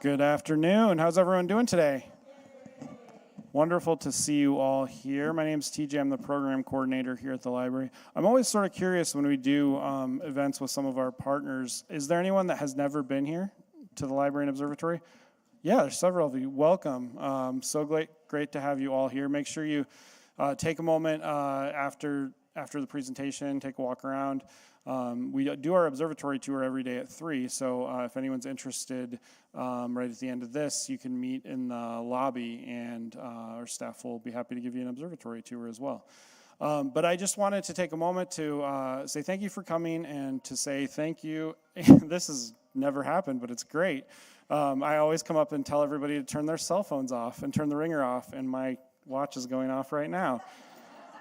Good afternoon. How's everyone doing today? Wonderful to see you all here. My name's TJ. I'm the program coordinator here at the library. I'm always sort of curious when we do events with some of our partners. Is there anyone that has never been here to the library and observatory? Yeah, there's several of you. Welcome. So great to have you all here. Make sure you take a moment after the presentation, take a walk around. We do our observatory tour every day at 3, so if anyone's interested, right at the end of this, you can meet in the lobby, and our staff will be happy to give you an observatory tour as well. But I just wanted to take a moment to say thank you for coming and to say thank you. This has never happened, but it's great. I always come up and tell everybody to turn their cell phones off and turn the ringer off, and my watch is going off right now.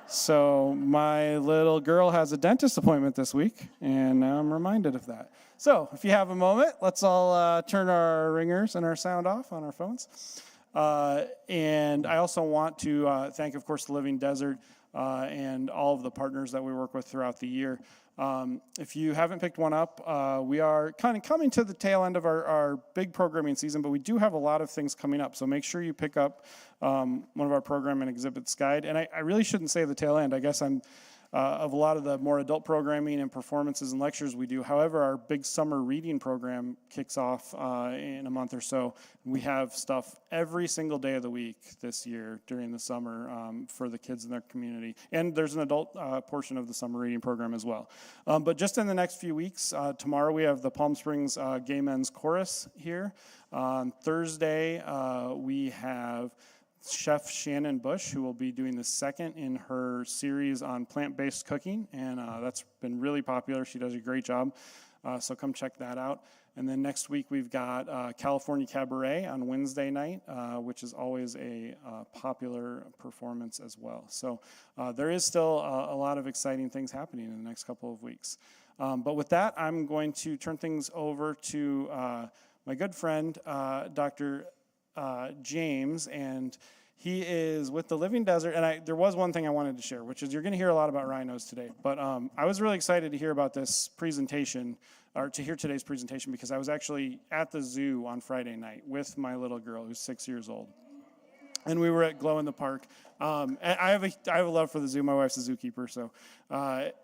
So my little girl has a dentist appointment this week, and now I'm reminded of that. So if you have a moment, let's all turn our ringers and our sound off on our phones. And I also want to thank, of course, the Living Desert and all of the partners that we work with throughout the year. If you haven't picked one up, we are kind of coming to the tail end of our big programming season, but we do have a lot of things coming up. So make sure you pick up one of our program and exhibits guide. And I really shouldn't say the tail end. I guess I'm of a lot of the more adult programming and performances and lectures we do. However, our big summer reading program kicks off in a month or so. We have stuff every single day of the week this year during the summer for the kids in their community. And there's an adult portion of the summer reading program as well. But just in the next few weeks, tomorrow we have the Palm Springs Gay Men's Chorus here. On Thursday, we have Chef Shannon Bush, who will be doing the second in her series on plant-based cooking, and that's been really popular. She does a great job, so come check that out. And then next week we've got California Cabaret on Wednesday night, which is always a popular performance as well. So there is still a lot of exciting things happening in the next couple of weeks. But with that, I'm going to turn things over to my good friend, Dr. James, and he is with the Living Desert. And there was one thing I wanted to share, which is you're going to hear a lot about rhinos today. But I was really excited to hear about this presentation, or to hear today's presentation, because I was actually at the zoo on Friday night with my little girl, who's 6 years old. And we were at Glow in the Park. And I have a love for the zoo. My wife's a zookeeper, so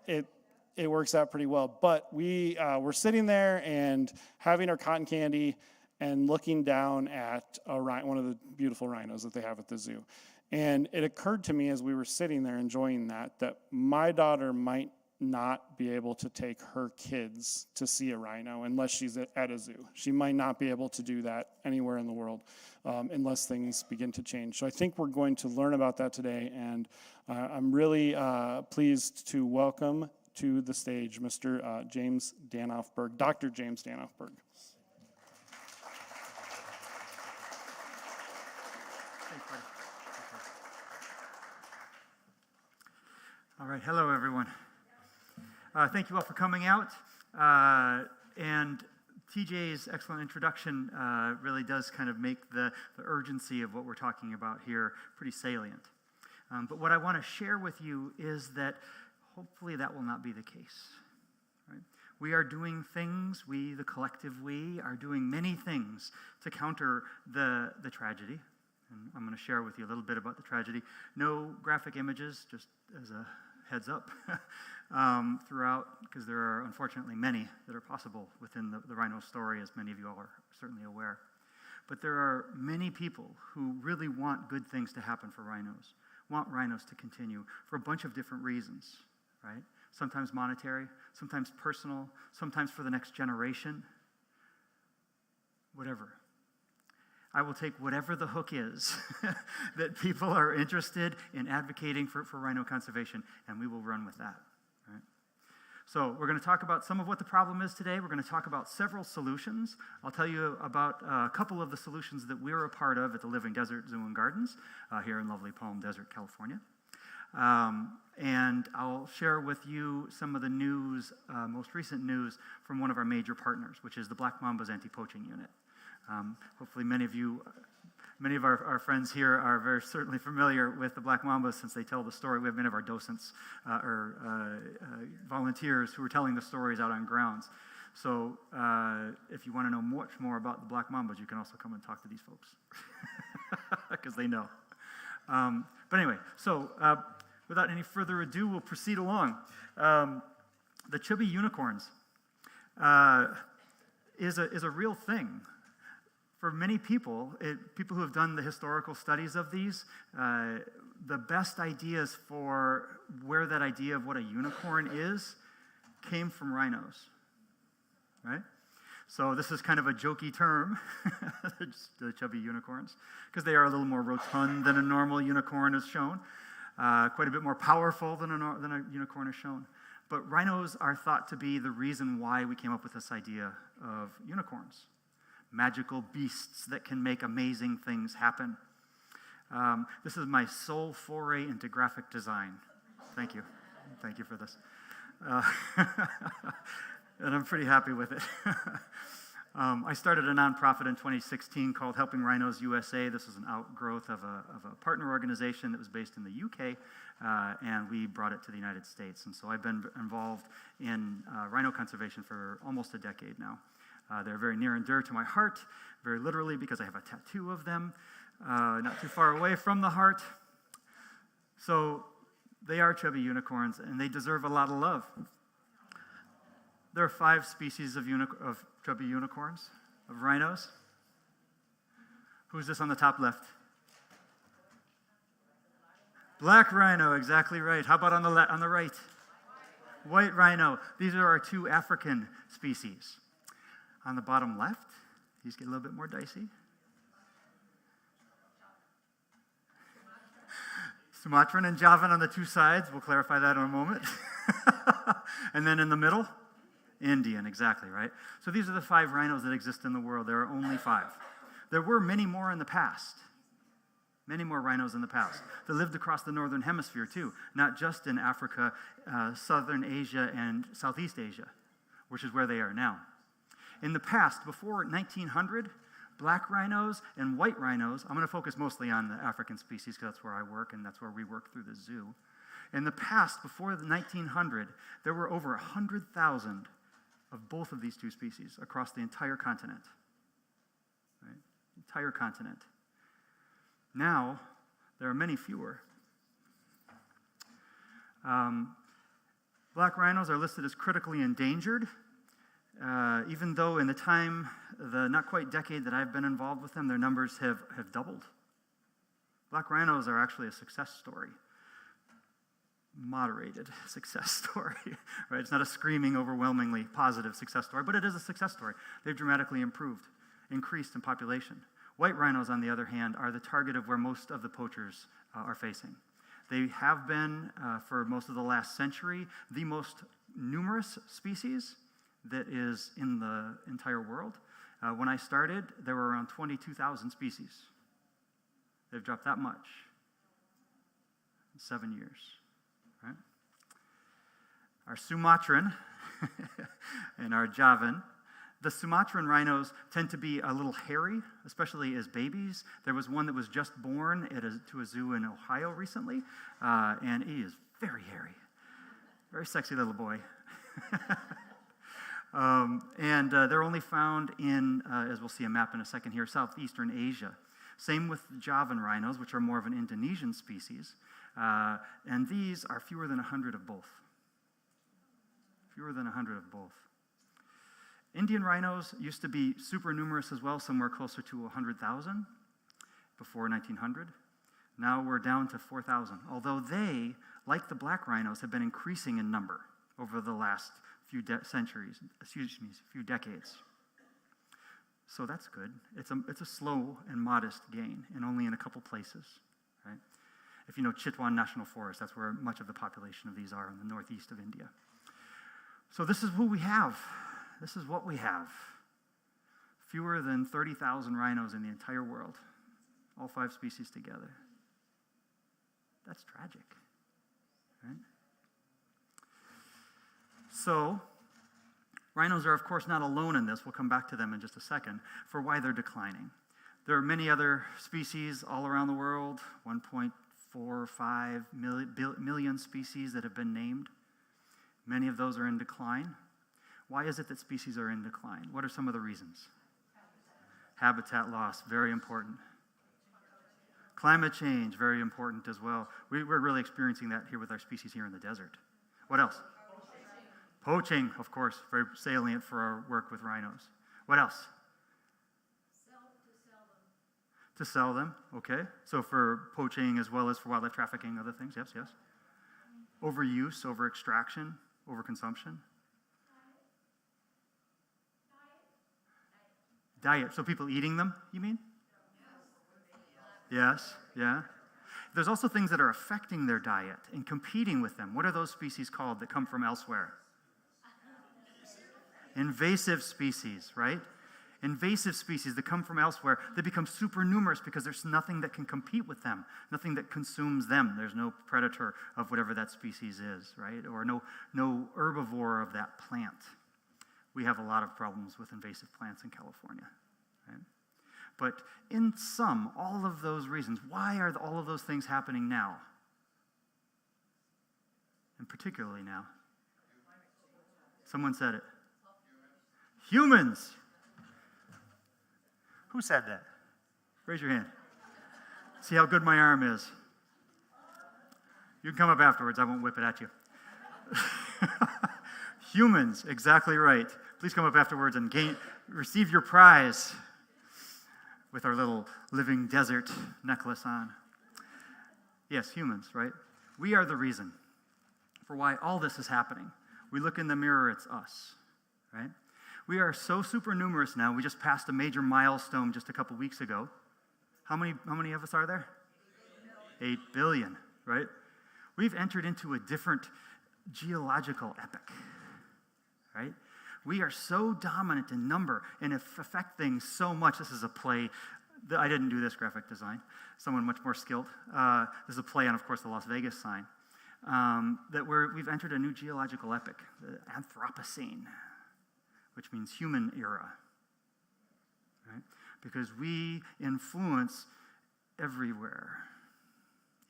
it works out pretty well. But we were sitting there and having our cotton candy and looking down at one of the beautiful rhinos that they have at the zoo. And it occurred to me as we were sitting there enjoying that my daughter might not be able to take her kids to see a rhino unless she's at a zoo. She might not be able to do that anywhere in the world unless things begin to change. So I think we're going to learn about that today, and I'm really pleased to welcome to the stage Mr. James Danoff-Burg, Dr. James Danoff-Burg. All right, hello everyone. Thank you all for coming out. And TJ's excellent introduction really does kind of make the urgency of what we're talking about here pretty salient. But what I want to share with you is that hopefully that will not be the case. Right? We are doing things, the collective we, are doing many things to counter the tragedy. And I'm going to share with you a little bit about the tragedy. No graphic images, just as a heads up, throughout, because there are unfortunately many that are possible within the rhino story, as many of you all are certainly aware. But there are many people who really want good things to happen for rhinos, want rhinos to continue for a bunch of different reasons, right? Sometimes monetary, sometimes personal, sometimes for the next generation, whatever. I will take whatever the hook is that people are interested in advocating for rhino conservation, and we will run with that. Right? So we're going to talk about some of what the problem is today. We're going to talk about several solutions. I'll tell you about a couple of the solutions that we're a part of at the Living Desert Zoo and Gardens here in lovely Palm Desert, California. And I'll share with you some of the news, most recent news from one of our major partners, which is the Black Mamba's Anti-Poaching Unit. Hopefully many of our friends here are very certainly familiar with the Black Mambas since they tell the story. We have many of our docents or volunteers who are telling the stories out on grounds. So if you want to know much more about the Black Mambas, you can also come and talk to these folks because they know. But anyway, so without any further ado, we'll proceed along. The chubby unicorns is a real thing. For many people, people who have done the historical studies of these, the best ideas for where that idea of what a unicorn is came from rhinos, right? So this is kind of a jokey term, the chubby unicorns, because they are a little more rotund than a normal unicorn is shown, quite a bit more powerful than a unicorn is shown. But rhinos are thought to be the reason why we came up with this idea of unicorns. Magical beasts that can make amazing things happen. This is my sole foray into graphic design. Thank you. Thank you for this. And I'm pretty happy with it. I started a nonprofit in 2016 called Helping Rhinos USA. This is an outgrowth of a partner organization that was based in the UK, and we brought it to the United States. And so I've been involved in rhino conservation for almost a decade now. They're very near and dear to my heart, very literally because I have a tattoo of them, not too far away from the heart. So they are chubby unicorns, and they deserve a lot of love. There are 5 species of chubby unicorns, of rhinos. Who's this on the top left? Black rhino, exactly right. How about on the right? White rhino. These are our 2 African species. On the bottom left, these get a little bit more dicey. Sumatran and Javan on the 2 sides. We'll clarify that in a moment. And then in the middle, Indian, exactly, right? So these are the 5 rhinos that exist in the world. There are only 5. There were many more in the past. Many more rhinos in the past. They lived across the northern hemisphere too, not just in Africa, southern Asia, and Southeast Asia, which is where they are now. In the past, before 1900, black rhinos and white rhinos, I'm going to focus mostly on the African species because that's where I work and that's where we work through the zoo. In the past, before the 1900, there were over 100,000 of both of these 2 species across the entire continent. Right? Entire continent. Now, there are many fewer. Black rhinos are listed as critically endangered. Even though in the not quite decade that I've been involved with them, their numbers have doubled. Black rhinos are actually a success story. Moderated success story, right? It's not a screaming, overwhelmingly positive success story, but it is a success story. They've dramatically increased in population. White rhinos, on the other hand, are the target of where most of the poachers are facing. They have been, for most of the last century, the most numerous species that is in the entire world. When I started, there were around 22,000 species. They've dropped that much in 7 years. Right? Our Sumatran and our Javan. The Sumatran rhinos tend to be a little hairy, especially as babies. There was one that was just born to a zoo in Ohio recently, and he is very hairy. Very sexy little boy. And they're only found in, as we'll see a map in a second here, southeastern Asia. Same with Javan rhinos, which are more of an Indonesian species. And these are fewer than 100 of both. Fewer than 100 of both. Indian rhinos used to be super numerous as well, somewhere closer to 100,000 before 1900. Now we're down to 4,000, although they, like the black rhinos, have been increasing in number over the last few decades. So that's good. It's a slow and modest gain, and only in a couple places, right? If you know Chitwan National Forest, that's where much of the population of these are in the northeast of India. So this is who we have. This is what we have. Fewer than 30,000 rhinos in the entire world, all 5 species together. That's tragic, right? So, rhinos are, of course, not alone in this. We'll come back to them in just a second for why they're declining. There are many other species all around the world, 1.45 million species that have been named. Many of those are in decline. Why is it that species are in decline? What are some of the reasons? Habitat loss, very important. Climate change, very important as well. We're really experiencing that here with our species here in the desert. What else? Poaching, of course, very salient for our work with rhinos. What else? To sell them, okay. So for poaching as well as for wildlife trafficking, other things, yes. Overuse, over-extraction, overconsumption. Diet, so people eating them, you mean? Yes, yeah. There's also things that are affecting their diet and competing with them. What are those species called that come from elsewhere? Invasive species, right? Invasive species that come from elsewhere, they become super numerous because there's nothing that can compete with them, nothing that consumes them. There's no predator of whatever that species is, right? Or no herbivore of that plant. We have a lot of problems with invasive plants in California, right? But in sum, all of those reasons, why are all of those things happening now? And particularly now. Someone said it. Humans. Who said that? Raise your hand. See how good my arm is. You can come up afterwards. I won't whip it at you. Humans, exactly right. Please come up afterwards and receive your prize with our little living desert necklace on. Yes, humans, right? We are the reason for why all this is happening. We look in the mirror, it's us, right? We are so super numerous now. We just passed a major milestone just a couple weeks ago. How many of us are there? 8 billion, right? We've entered into a different geological epoch, right? We are so dominant in number and affect things so much. This is a play. I didn't do this graphic design. Someone much more skilled. This is a play on, of course, the Las Vegas sign. We've entered a new geological epoch, the Anthropocene, which means human era, right? Because we influence everywhere.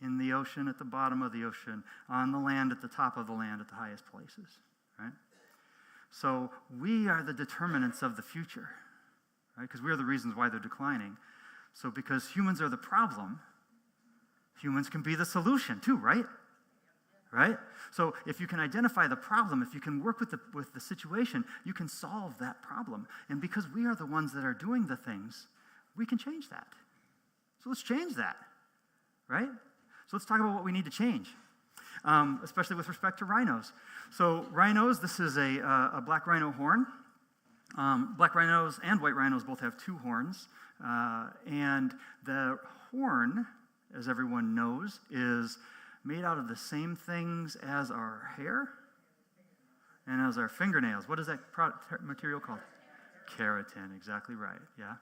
In the ocean, at the bottom of the ocean, on the land, at the top of the land, at the highest places, right? So we are the determinants of the future, right? Because we are the reasons why they're declining. So because humans are the problem, humans can be the solution too, right? Right? So if you can identify the problem, if you can work with the situation, you can solve that problem. And because we are the ones that are doing the things, we can change that. So let's change that, right? So let's talk about what we need to change, especially with respect to rhinos. So rhinos, this is a black rhino horn. Black rhinos and white rhinos both have 2 horns. And the horn, as everyone knows, is made out of the same things as our hair and as our fingernails. What is that material called? Keratin, exactly right, yeah.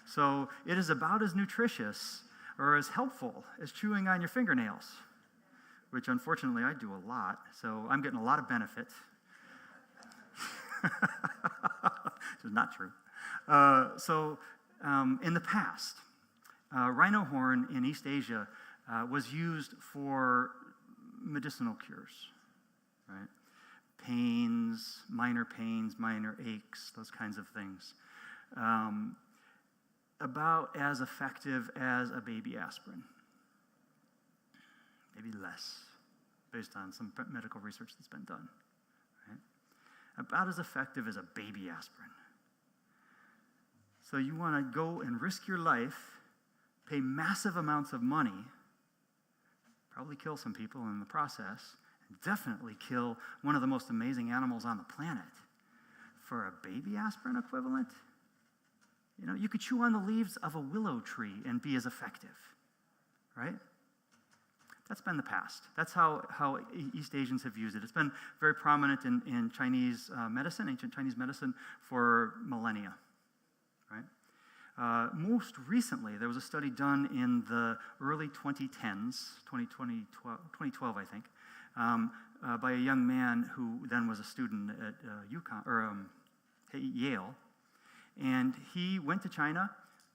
So it is about as nutritious or as helpful as chewing on your fingernails, which unfortunately I do a lot, so I'm getting a lot of benefit. This is not true. In the past, rhino horn in East Asia was used for medicinal cures, right? Pains, minor aches, those kinds of things. About as effective as a baby aspirin. Maybe less, based on some medical research that's been done, right? About as effective as a baby aspirin. So you want to go and risk your life, pay massive amounts of money, probably kill some people in the process, and definitely kill one of the most amazing animals on the planet for a baby aspirin equivalent? You know, you could chew on the leaves of a willow tree and be as effective, right? That's been the past. That's how East Asians have used it. It's been very prominent in Chinese medicine, ancient Chinese medicine, for millennia, right? Most recently, there was a study done in the early 2010s, 2012, I think, by a young man who then was a student at Yale. And he went to China,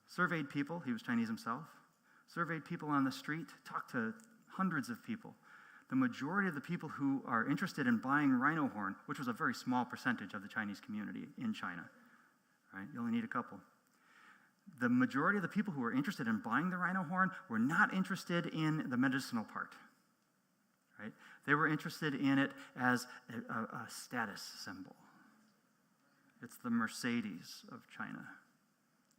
surveyed people, he was Chinese himself, surveyed people on the street, talked to hundreds of people. The majority of the people who are interested in buying rhino horn, which was a very small percentage of the Chinese community in China, right? You only need a couple. the majority of the people who were interested in buying the rhino horn were not interested in the medicinal part. Right? They were interested in it as a status symbol. It's the Mercedes of China.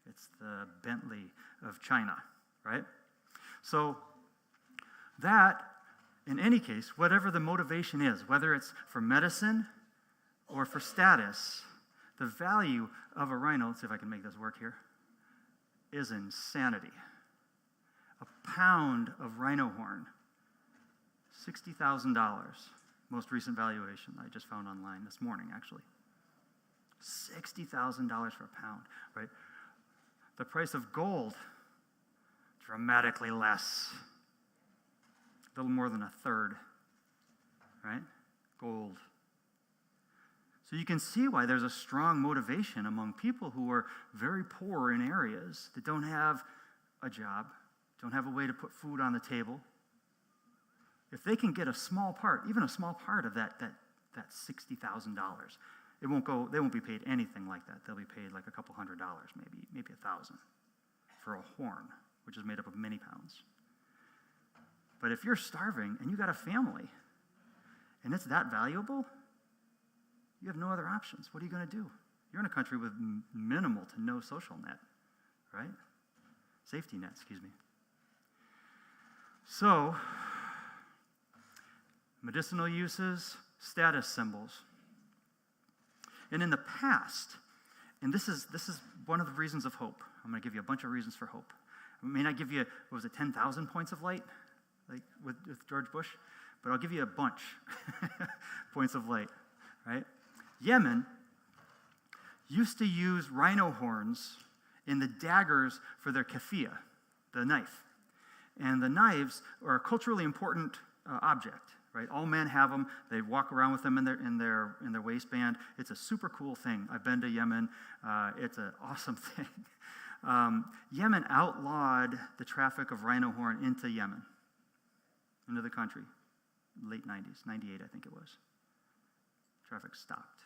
It's the Bentley of China, right? So that, in any case, whatever the motivation is, whether it's for medicine or for status, the value of a rhino, let's see if I can make this work here, is insanity. A pound of rhino horn, $60,000, most recent valuation I just found online this morning, actually. $60,000 for a pound, right? The price of gold, dramatically less. A little more than a third, right? Gold. So you can see why there's a strong motivation among people who are very poor in areas that don't have a job, don't have a way to put food on the table. If they can get a small part, even a small part of that $60,000, they won't be paid anything like that. They'll be paid like a couple $100, maybe $1,000 for a horn, which is made up of many pounds. But if you're starving and you got a family and it's that valuable, you have no other options. What are you going to do? You're in a country with minimal to no social net, right? Safety net, excuse me. So, medicinal uses, status symbols. And in the past, and this is one of the reasons of hope. I'm going to give you a bunch of reasons for hope. I may not give you, 10,000 points of light, like with George Bush, but I'll give you a bunch points of light, right? Yemen used to use rhino horns in the daggers for their keffiyeh, the knife. And the knives are a culturally important object. Right, all men have them. They walk around with them in their waistband. It's a super cool thing. I've been to Yemen. It's an awesome thing. Yemen outlawed the traffic of rhino horn into Yemen, into the country, late 90s, 98 I think it was. Traffic stopped.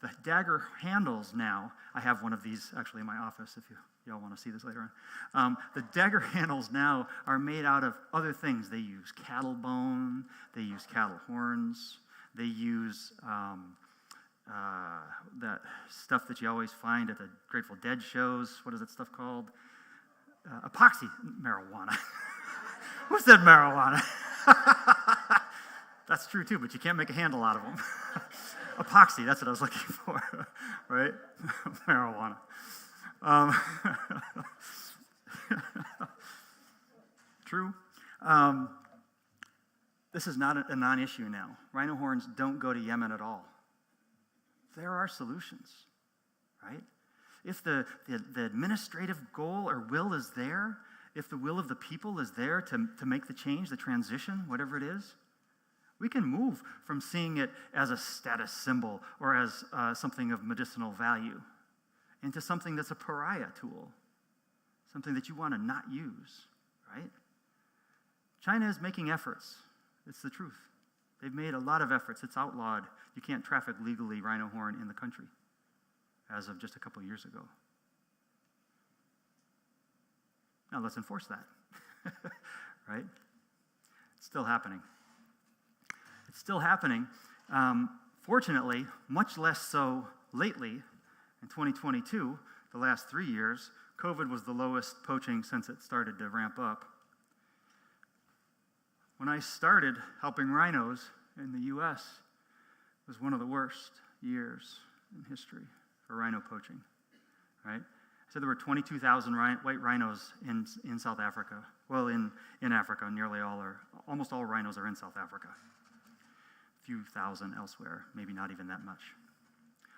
The dagger handles now, I have one of these actually in my office if y'all want to see this later on. The dagger handles now are made out of other things. They use cattle bone, they use cattle horns, they use that stuff that you always find at the Grateful Dead shows. What is that stuff called? Epoxy marijuana. Who said marijuana? That's true too, but you can't make a handle out of them. Epoxy, that's what I was looking for, right? Marijuana. True. This is not a non-issue now. Rhino horns don't go to Yemen at all. There are solutions, right? If the administrative goal or will is there, if the will of the people is there to make the change, the transition, whatever it is, we can move from seeing it as a status symbol or as something of medicinal value into something that's a pariah tool, something that you want to not use, right? China is making efforts. It's the truth. They've made a lot of efforts. It's outlawed. You can't traffic legally rhino horn in the country as of just a couple years ago. Now let's enforce that, right? It's still happening. It's still happening. Fortunately, much less so lately. In 2022, the last 3 years, COVID was the lowest poaching since it started to ramp up. When I started helping rhinos in the U.S., it was one of the worst years in history for rhino poaching, right? So there were 22,000 white rhinos in South Africa. Well, in Africa, almost all rhinos are in South Africa. A few thousand elsewhere, maybe not even that much.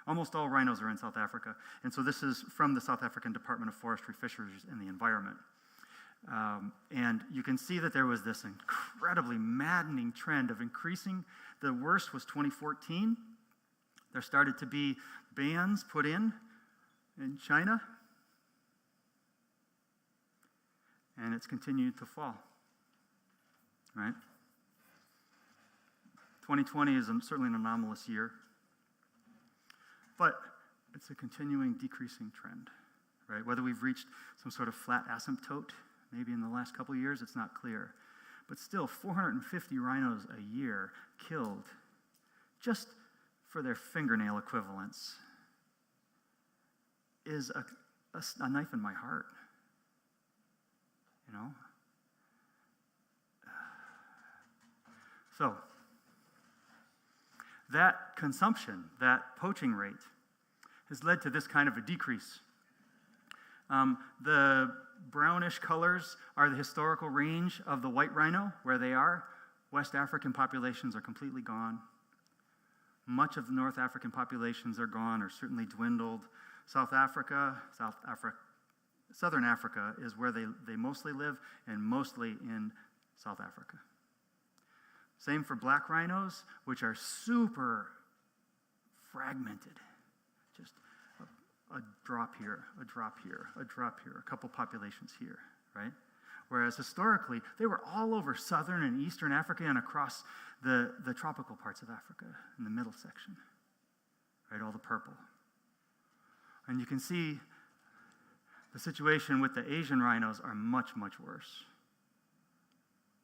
Almost all rhinos are in South Africa. And so this is from the South African Department of Forestry, Fisheries, and the Environment. And you can see that there was this incredibly maddening trend of increasing. The worst was 2014. There started to be bans put in China. And it's continued to fall, right? 2020 is certainly an anomalous year, but it's a continuing decreasing trend right? Whether we've reached some sort of flat asymptote, maybe in the last couple of years, it's not clear. But still, 450 rhinos a year killed just for their fingernail equivalents is a knife in my heart, you know? So, that consumption, that poaching rate, has led to this kind of a decrease. The brownish colors are the historical range of the white rhino, where they are. West African populations are completely gone. Much of the North African populations are gone or certainly dwindled. Southern Africa is where they mostly live, and mostly in South Africa. Same for black rhinos, which are super fragmented. Just a drop here, a drop here, a drop here, a couple populations here, right? Whereas historically, they were all over southern and eastern Africa and across the tropical parts of Africa in the middle section, right? All the purple. And you can see the situation with the Asian rhinos are much, much worse.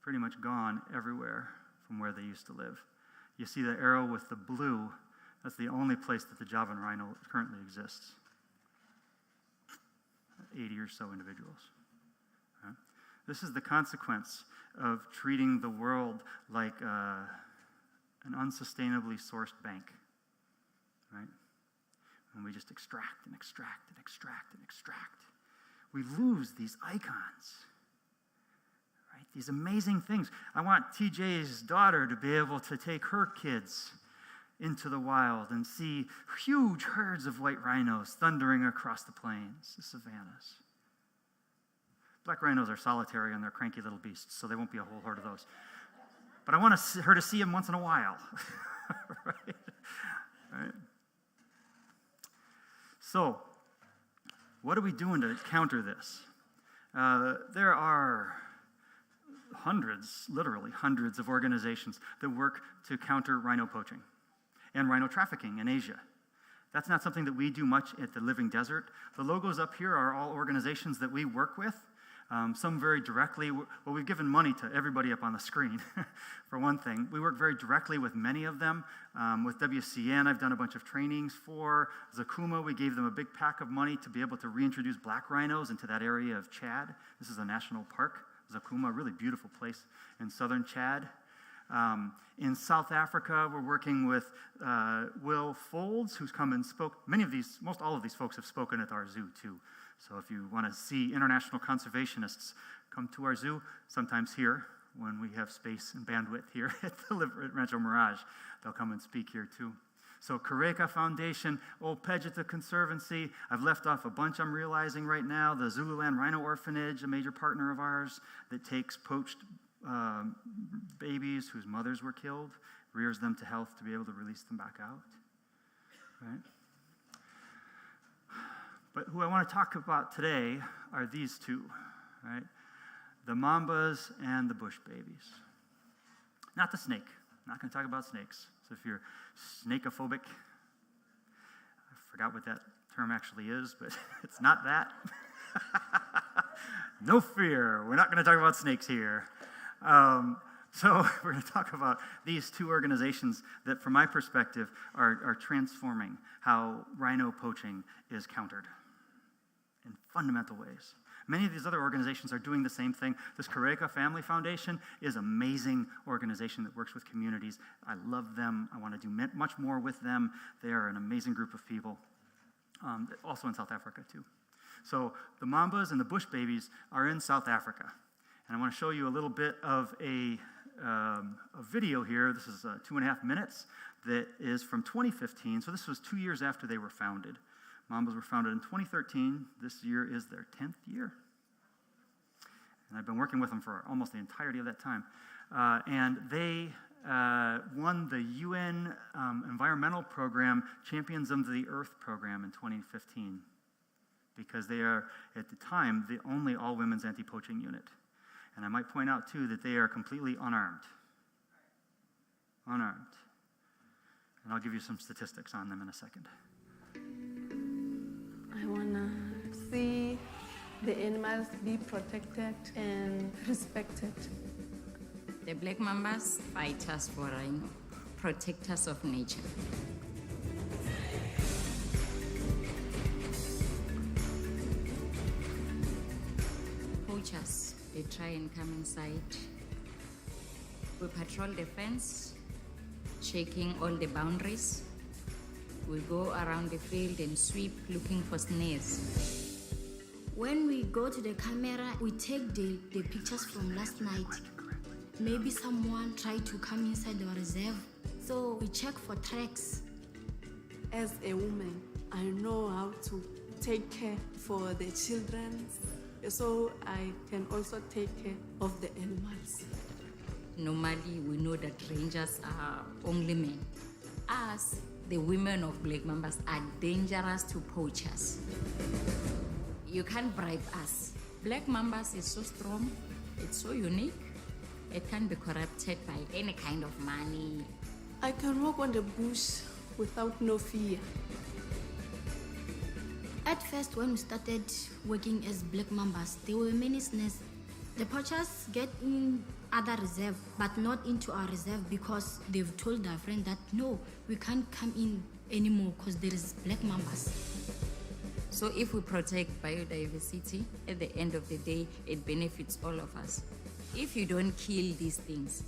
Pretty much gone everywhere from where they used to live. You see the arrow with the blue, that's the only place that the Javan rhino currently exists. 80 or so individuals. Right? This is the consequence of treating the world like an unsustainably sourced bank, right? And we just extract and extract and extract and extract. We lose these icons, right? These amazing things. I want TJ's daughter to be able to take her kids into the wild and see huge herds of white rhinos thundering across the plains, the savannas. Black rhinos are solitary and they're cranky little beasts, so there won't be a whole herd of those. But I want her to see them once in a while. Right? Right? So, what are we doing to counter this? There are hundreds, literally hundreds of organizations that work to counter rhino poaching and rhino trafficking in Asia. That's not something that we do much at the Living Desert. The logos up here are all organizations that we work with. Some very directly, well, we've given money to everybody up on the screen, for one thing. We work very directly with many of them. With WCN, I've done a bunch of trainings for. Zakuma, we gave them a big pack of money to be able to reintroduce black rhinos into that area of Chad. This is a national park, Zakuma, a really beautiful place in southern Chad. In South Africa, we're working with Will Folds, who's come and spoke. Most all of these folks have spoken at our zoo, too. So if you want to see international conservationists come to our zoo, sometimes here, when we have space and bandwidth here at Rancho Mirage, they'll come and speak here too. So Kareka Foundation, Old Pejeta Conservancy, I've left off a bunch I'm realizing right now. The Zululand Rhino Orphanage, a major partner of ours that takes poached babies whose mothers were killed, rears them to health to be able to release them back out. Right? But who I want to talk about today are these two, right? The mambas and the bush babies. Not the snake. I'm not going to talk about snakes. So if you're snakeophobic, I forgot what that term actually is, but it's not that. No fear. We're not going to talk about snakes here. So we're going to talk about these two organizations that, from my perspective, are transforming how rhino poaching is countered in fundamental ways. Many of these other organizations are doing the same thing. This Kareka Family Foundation is an amazing organization that works with communities. I love them. I want to do much more with them. They are an amazing group of people, also in South Africa, too. So the mambas and the bush babies are in South Africa. And I want to show you a little bit of a video here. This is 2.5 minutes that is from 2015. So this was 2 years after they were founded. Mambas were founded in 2013. This year is their 10th year. And I've been working with them for almost the entirety of that time. And they won the UN Environmental Program Champions of the Earth program in 2015 because they are, at the time, the only all-women's anti-poaching unit. And I might point out, too, that they are completely unarmed. Unarmed. And I'll give you some statistics on them in a second. I wanna see the animals be protected and respected. The black mambas fight us for rhino, protectors of nature. Poachers, they try and come inside. We patrol the fence, checking all the boundaries. We go around the field and sweep looking for snares. When we go to the camera, we take the pictures from last night. Maybe someone tried to come inside the reserve, so we check for tracks. As a woman, I know how to take care for the children, so I can also take care of the animals. Normally, we know that rangers are only men. Us, the women of black mambas, are dangerous to poachers. You can't bribe us. Black mambas is so strong, it's so unique, it can be corrupted by any kind of money. I can walk on the bush without no fear. At first, when we started working as black mambas, there were many snares. The poachers get in other reserve, but not into our reserve because they've told their friend that no, we can't come in anymore because there is black mambas. So if we protect biodiversity, at the end of the day, it benefits all of us. If you don't kill these things,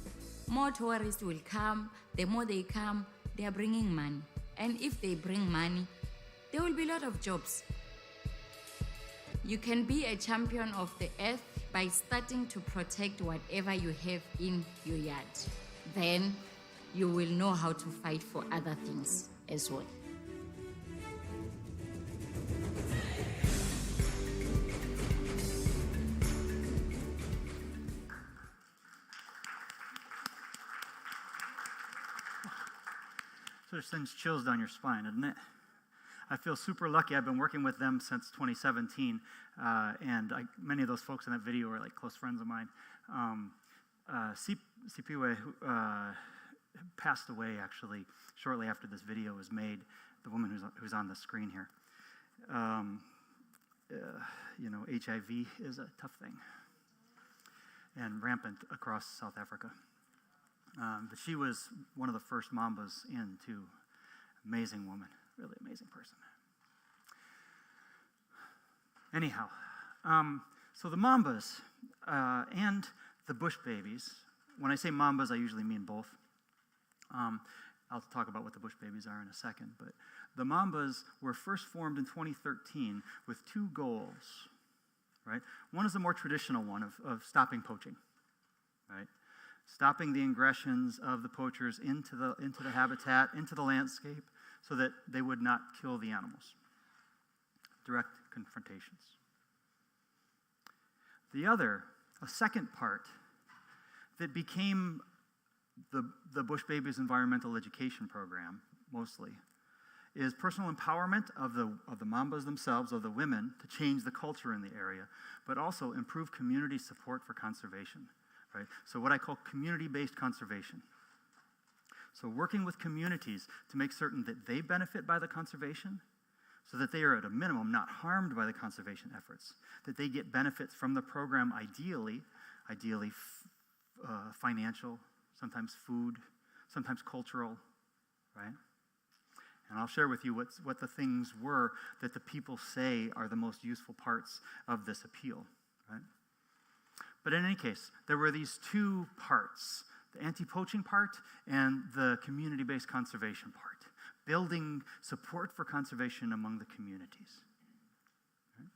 more tourists will come. The more they come, they are bringing money. And if they bring money, there will be a lot of jobs. You can be a champion of the earth by starting to protect whatever you have in your yard. Then you will know how to fight for other things as well. So it sends chills down your spine, doesn't it? I feel super lucky. I've been working with them since 2017, and many of those folks in that video are like close friends of mine. Sipiwe passed away actually shortly after this video was made. The woman who's on the screen here. HIV is a tough thing and rampant across South Africa. But she was one of the first mambas in, too. Amazing woman, really amazing person. Anyhow, so the mambas and the bush babies, when I say mambas, I usually mean both. I'll talk about what the bush babies are in a second, but the mambas were first formed in 2013 with two goals, right? One is the more traditional one of stopping poaching, right? Stopping the ingressions of the poachers into the habitat, into the landscape, so that they would not kill the animals. Direct confrontations. The other, a second part, that became the Bush Babies Environmental Education Program, mostly, is personal empowerment of the mambas themselves, of the women, to change the culture in the area, but also improve community support for conservation. Right? So what I call community-based conservation. So working with communities to make certain that they benefit by the conservation, so that they are at a minimum not harmed by the conservation efforts, that they get benefits from the program ideally financial, sometimes food, sometimes cultural, right? And I'll share with you what the things were that the people say are the most useful parts of this appeal, right? But in any case, there were these two parts, the anti-poaching part and the community-based conservation part, building support for conservation among the communities. Right?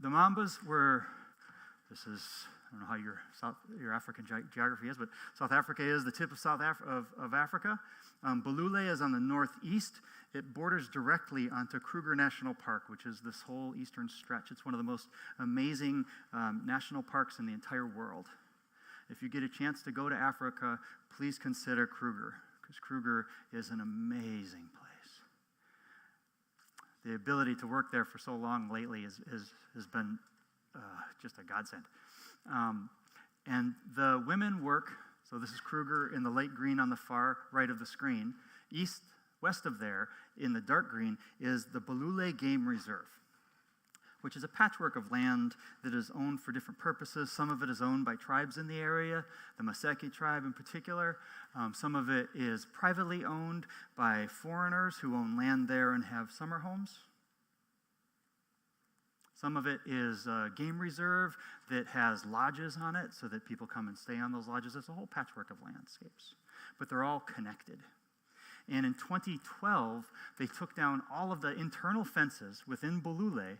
The mambas were, I don't know how your African geography is, but South Africa is the tip of of Africa. Bulule is on the northeast. It borders directly onto Kruger National Park, which is this whole eastern stretch. It's one of the most amazing national parks in the entire world. If you get a chance to go to Africa, please consider Kruger, because Kruger is an amazing place. The ability to work there for so long lately has been just a godsend. And the women work, so this is Kruger in the light green on the far right of the screen. East, West of there, in the dark green, is the Bolule Game Reserve, which is a patchwork of land that is owned for different purposes. Some of it is owned by tribes in the area, the Majestic tribe in particular. Some of it is privately owned by foreigners who own land there and have summer homes. Some of it is a game reserve that has lodges on it so that people come and stay on those lodges. It's a whole patchwork of landscapes, but they're all connected. And in 2012, they took down all of the internal fences within Bolule,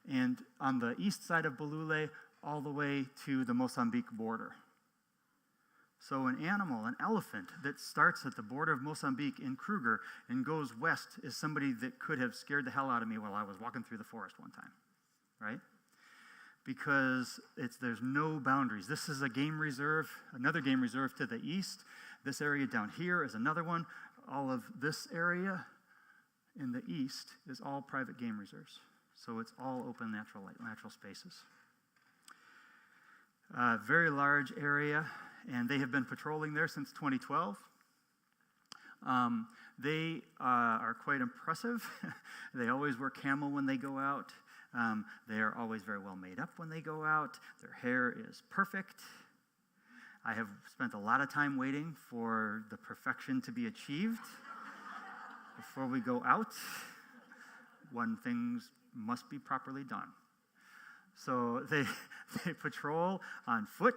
and on the east side of Bolule, all the way to the Mozambique border. So an animal, an elephant, that starts at the border of Mozambique in Kruger and goes west is somebody that could have scared the hell out of me while I was walking through the forest one time, right? Because there's no boundaries. This is a game reserve, another game reserve to the east. This area down here is another one. All of this area in the east is all private game reserves. So it's all open natural spaces. Very large area, and they have been patrolling there since 2012. They are quite impressive. They always wear camel when they go out. They are always very well made up when they go out. Their hair is perfect. I have spent a lot of time waiting for the perfection to be achieved before we go out, when things must be properly done. So they patrol on foot,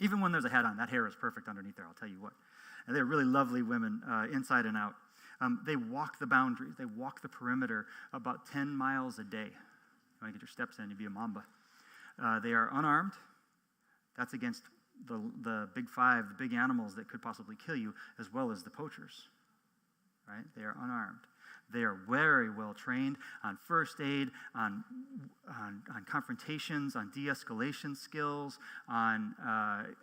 even when there's a hat on. That hair is perfect underneath there, I'll tell you what. And they're really lovely women, inside and out. They walk the boundaries. They walk the perimeter about 10 miles a day. You want to get your steps in, you'd be a mamba. They are unarmed. That's against the big five, the big animals that could possibly kill you, as well as the poachers. Right? They are unarmed. They are very well trained on first aid, on confrontations, on de-escalation skills, on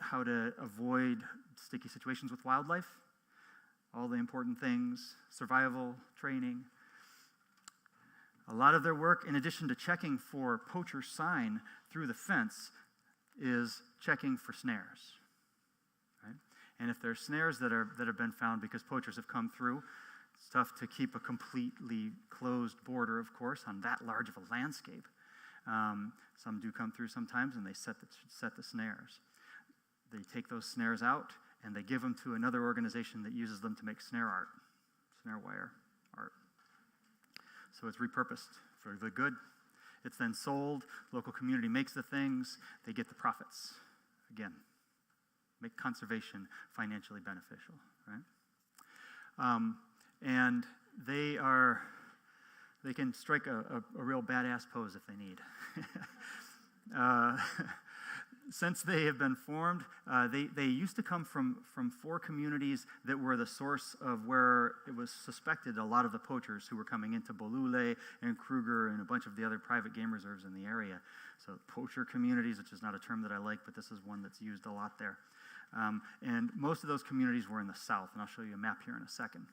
how to avoid sticky situations with wildlife, all the important things, survival training. A lot of their work, in addition to checking for poacher sign through the fence, is checking for snares. Right? And if there are snares that have been found because poachers have come through, it's tough to keep a completely closed border, of course, on that large of a landscape. Some do come through sometimes, and they set the snares. They take those snares out, and they give them to another organization that uses them to make snare wire art. So it's repurposed for the good. It's then sold. Local community makes the things. They get the profits. Again, make conservation financially beneficial, right? And they can strike a real badass pose if they need. Since they have been formed, they used to come from 4 communities that were the source of where it was suspected a lot of the poachers who were coming into Bolule and Kruger and a bunch of the other private game reserves in the area. So poacher communities, which is not a term that I like, but this is one that's used a lot there. And most of those communities were in the south, and I'll show you a map here in a second.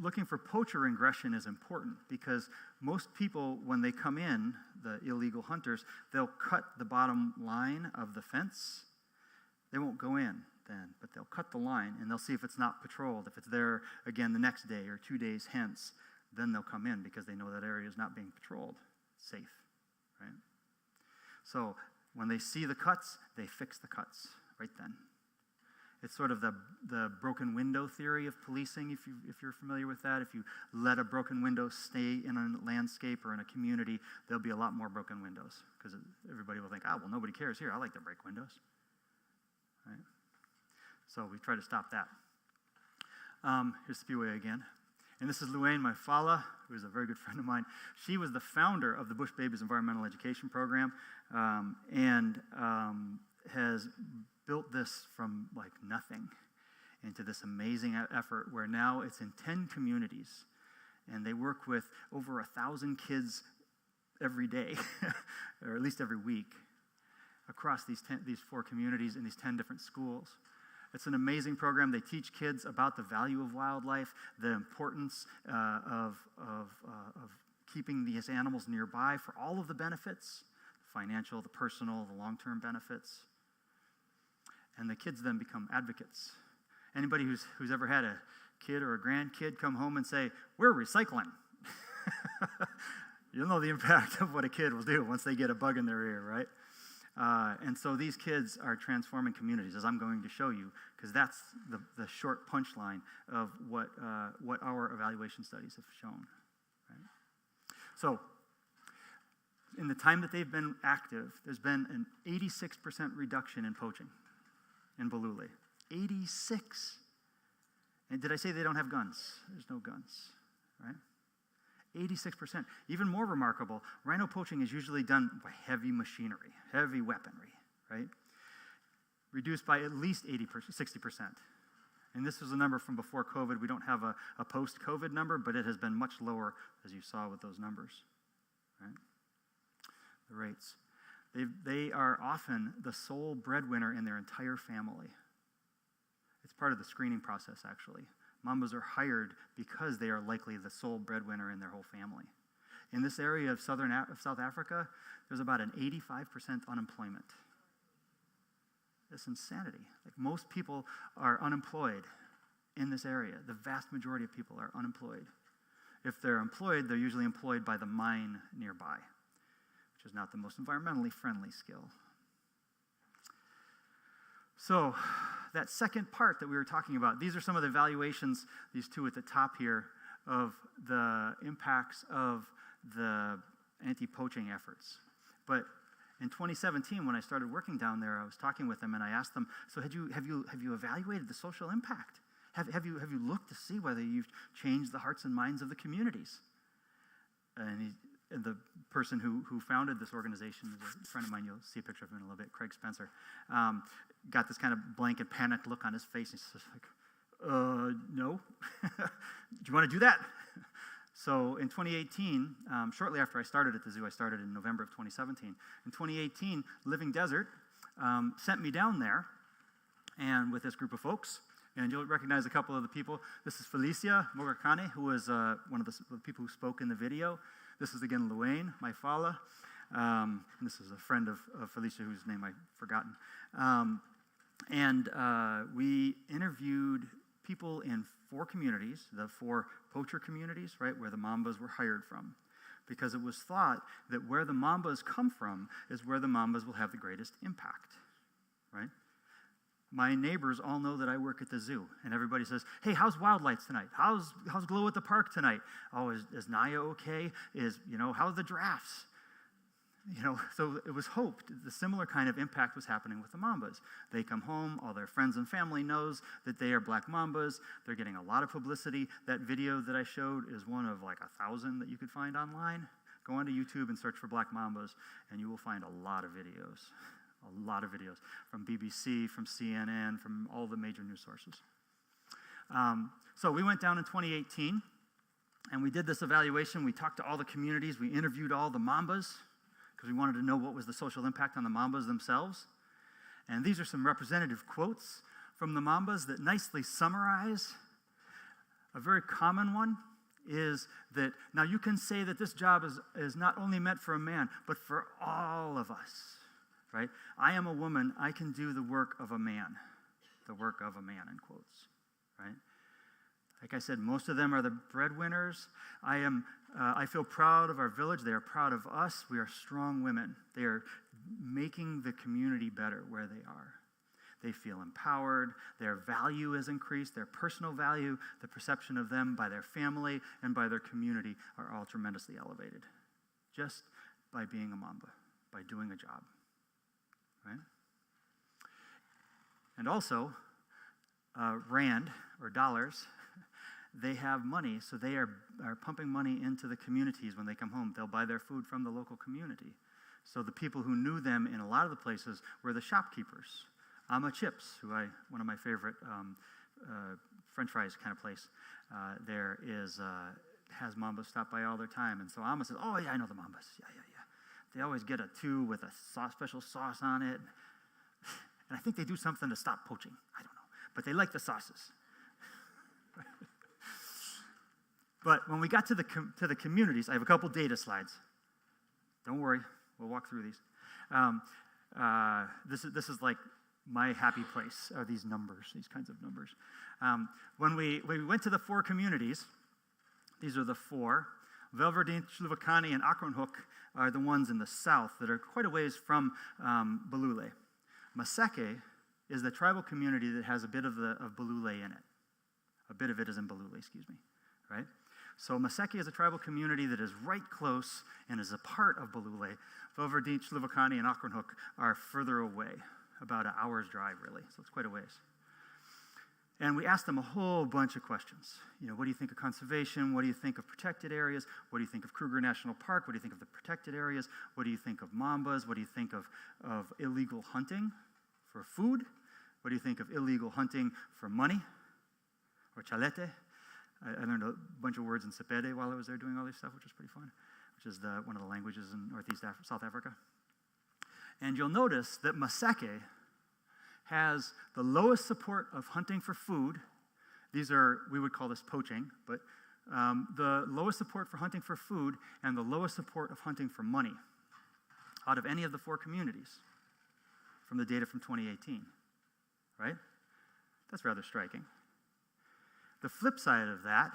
Looking for poacher ingression is important because most people, when they come in, the illegal hunters, they'll cut the bottom line of the fence. They won't go in then, but they'll cut the line, and they'll see if it's not patrolled. If it's there again the next day or 2 days hence, then they'll come in because they know that area is not being patrolled. It's safe, right? So when they see the cuts, they fix the cuts right then. It's sort of the broken window theory of policing, if you're familiar with that. If you let a broken window stay in a landscape or in a community, there'll be a lot more broken windows because everybody will think, well, nobody cares here. I like to break windows. Right? So we try to stop that. Here's Spiwe again. And this is Luane Maifala, who is a very good friend of mine. She was the founder of the Bush Babies Environmental Education Program and has built this from like nothing into this amazing effort where now it's in 10 communities, and they work with over 1,000 kids every day, or at least every week, across these 4 communities in these 10 different schools. It's an amazing program. They teach kids about the value of wildlife, the importance of keeping these animals nearby for all of the benefits, the financial, the personal, the long-term benefits. And the kids then become advocates. Anybody who's ever had a kid or a grandkid come home and say, we're recycling? You'll know the impact of what a kid will do once they get a bug in their ear, right? And so these kids are transforming communities, as I'm going to show you, because that's the short punchline of what our evaluation studies have shown. Right? So in the time that they've been active, there's been an 86% reduction in poaching in Bolule. 86. And did I say they don't have guns? There's no guns, right? 86%. Even more remarkable, rhino poaching is usually done by heavy machinery, heavy weaponry, right? Reduced by at least 60%. And this was a number from before COVID. We don't have a post-COVID number, but it has been much lower, as you saw with those numbers, right? The rates. They are often the sole breadwinner in their entire family. It's part of the screening process, actually. Mambas are hired because they are likely the sole breadwinner in their whole family. In this area of South Africa, there's about an 85% unemployment. It's insanity. Like, most people are unemployed in this area. The vast majority of people are unemployed. If they're employed, they're usually employed by the mine nearby, which is not the most environmentally friendly skill. So that second part that we were talking about, these are some of the evaluations, these two at the top here, of the impacts of the anti-poaching efforts. But in 2017, when I started working down there, I was talking with them and I asked them, so have you evaluated the social impact? Have you looked to see whether you've changed the hearts and minds of the communities? And the person who founded this organization is a friend of mine. You'll see a picture of him in a little bit, Craig Spencer. Got this kind of blank and panicked look on his face. He's just like, no. Do you want to do that? So in 2018, shortly after I started at the zoo, I started in November of 2017. In 2018, Living Desert sent me down there and with this group of folks. And you'll recognize a couple of the people. This is Felicia Mogakane, who was one of the people who spoke in the video. This is, again, Luane, my fala. And this is a friend of Felicia, whose name I've forgotten. We interviewed people in 4 communities, the 4 poacher communities, right, where the mambas were hired from. Because it was thought that where the mambas come from is where the mambas will have the greatest impact, right? My neighbors all know that I work at the zoo, and everybody says, hey, how's wildlife tonight? How's Glow at the park tonight? Oh, is Naya okay? How's the giraffes? So it was hoped the similar kind of impact was happening with the mambas. They come home, all their friends and family knows that they are black mambas. They're getting a lot of publicity. That video that I showed is one of like 1,000 that you could find online. Go onto YouTube and search for black mambas, and you will find a lot of videos. A lot of videos from BBC, from CNN, from all the major news sources. So we went down in 2018, and we did this evaluation. We talked to all the communities. We interviewed all the mambas because we wanted to know what was the social impact on the mambas themselves. And these are some representative quotes from the mambas that nicely summarize. A very common one is that, now you can say that this job is not only meant for a man, but for all of us. Right? I am a woman, I can do the work of a man. The work of a man, in quotes. Right? Like I said, most of them are the breadwinners. I feel proud of our village. They are proud of us. We are strong women. They are making the community better where they are. They feel empowered. Their value is increased. Their personal value, the perception of them by their family and by their community are all tremendously elevated. Just by being a mamba, by doing a job. Right? And also, rand, or dollars, they have money, so they are pumping money into the communities when they come home. They'll buy their food from the local community. So the people who knew them in a lot of the places were the shopkeepers. Ama Chips, one of my favorite French fries kind of place, there has mambas stop by all their time. And so Ama says, oh yeah, I know the mambas, yeah. They always get a 2 with a special sauce on it. And I think they do something to stop poaching. I don't know. But they like the sauces. But when we got to the communities, I have a couple data slides. Don't worry. We'll walk through these. This is like my happy place are these numbers, these kinds of numbers. When we went to the 4 communities, these are the 4. Velverdien, Sluvakani, and Akronhoek are the ones in the south that are quite a ways from Balule. Maseke is the tribal community that has a bit of Balule in it. A bit of it is in Balule, excuse me, right? So Maseke is a tribal community that is right close and is a part of Balule. Velverdien, Sluvakani, and Akronhoek are further away, about an hour's drive, really, so it's quite a ways. And we asked them a whole bunch of questions. What do you think of conservation? What do you think of protected areas? What do you think of Kruger National Park? What do you think of the protected areas? What do you think of mambas? What do you think of illegal hunting for food? What do you think of illegal hunting for money? Or chalete? I learned a bunch of words in Sepede while I was there doing all this stuff, which was pretty fun, which is one of the languages in South Africa. And you'll notice that Maseke has the lowest support of hunting for food. These are, we would call this poaching, but the lowest support for hunting for food and the lowest support of hunting for money out of any of the 4 communities from the data from 2018, right? That's rather striking. The flip side of that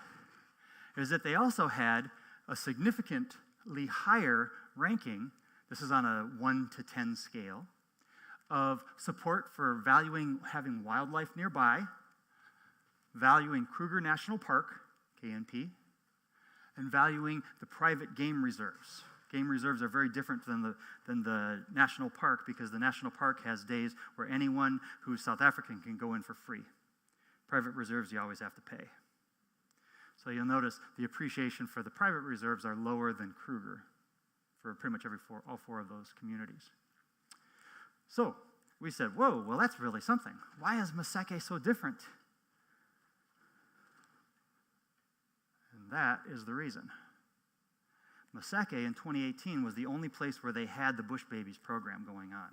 is that they also had a significantly higher ranking, this is on a 1 to 10 scale, of support for valuing having wildlife nearby, valuing Kruger National Park, KNP, and valuing the private game reserves. Game reserves are very different than the national park because the national park has days where anyone who's South African can go in for free. Private reserves, you always have to pay. So you'll notice the appreciation for the private reserves are lower than Kruger for pretty much all 4 of those communities. So we said, whoa, well, that's really something. Why is Maseke so different? And that is the reason. Maseke in 2018 was the only place where they had the Bush Babies program going on.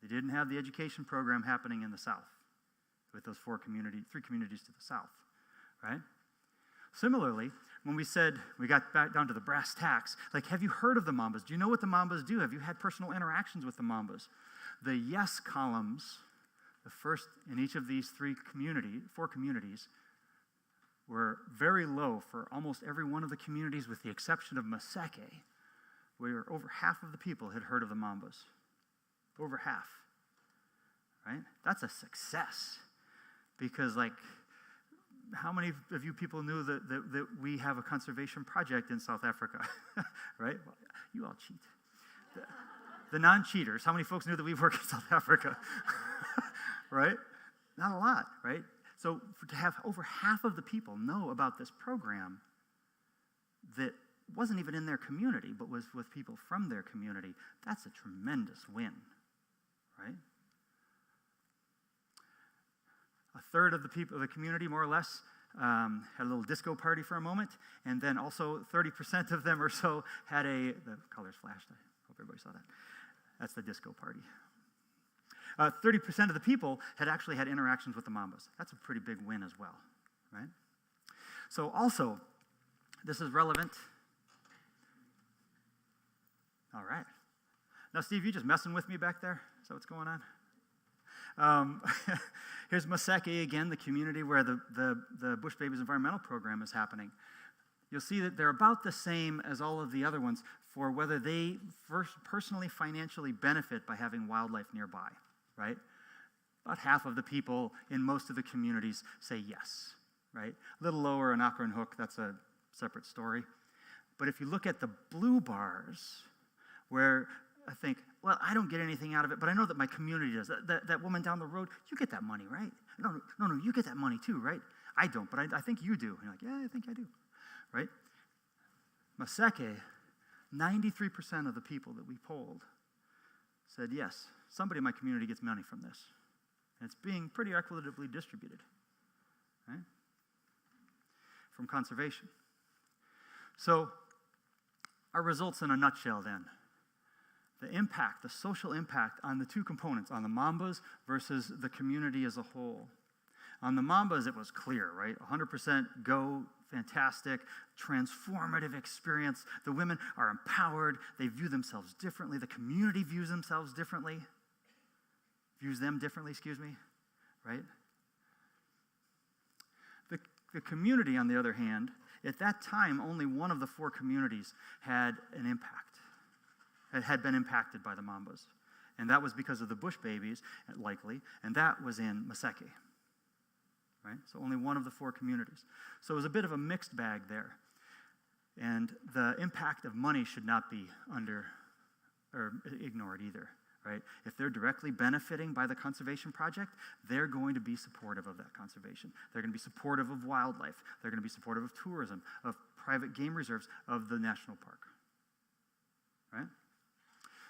They didn't have the education program happening in the south with those 3 communities to the south, right? Similarly, when we got back down to the brass tacks, have you heard of the mambas? Do you know what the mambas do? Have you had personal interactions with the mambas? The yes columns, the first in each of these 4 communities, were very low for almost every one of the communities with the exception of Maseke, where over half of the people had heard of the mambas. Over half, right? That's a success because, how many of you people knew that we have a conservation project in South Africa, right? Well, you all cheat. The non-cheaters, how many folks knew that we work in South Africa, right? Not a lot, right? So to have over half of the people know about this program that wasn't even in their community, but was with people from their community, that's a tremendous win, right? A third of the people of the community, more or less, had a little disco party for a moment, and then also 30% of them or so had the colors flashed, I hope everybody saw that. That's the disco party. 30% of the people had actually had interactions with the mambas. That's a pretty big win as well, right? So also, this is relevant. All right. Now, Steve, you just messing with me back there? Is that what's going on? Here's Maseke again, the community where the Bush Babies Environmental Program is happening. You'll see that they're about the same as all of the other ones for whether they personally financially benefit by having wildlife nearby, right? About half of the people in most of the communities say yes, right? A little lower in Akronhoek, that's a separate story. But if you look at the blue bars, where I think, well, I don't get anything out of it, but I know that my community does. That woman down the road, you get that money, right? No, you get that money too, right? I don't, but I think you do. And you're like, yeah, I think I do, right? Maseke, 93% of the people that we polled said, yes, somebody in my community gets money from this. And it's being pretty equitably distributed, right? From conservation. So, our results in a nutshell then. The impact, the social impact on the 2 components, on the mambas versus the community as a whole. On the mambas, it was clear, right? 100% go, fantastic, transformative experience. The women are empowered. They view themselves differently. The community views themselves differently. views them differently, right? The community, on the other hand, at that time, only one of the 4 communities had an impact, had been impacted by the mambas. And that was because of the bush babies, likely, and that was in Maseke, right? So only one of the 4 communities. So it was a bit of a mixed bag there. And the impact of money should not be ignored either, right? If they're directly benefiting by the conservation project, they're going to be supportive of that conservation. They're going to be supportive of wildlife. They're going to be supportive of tourism, of private game reserves, of the national park, right?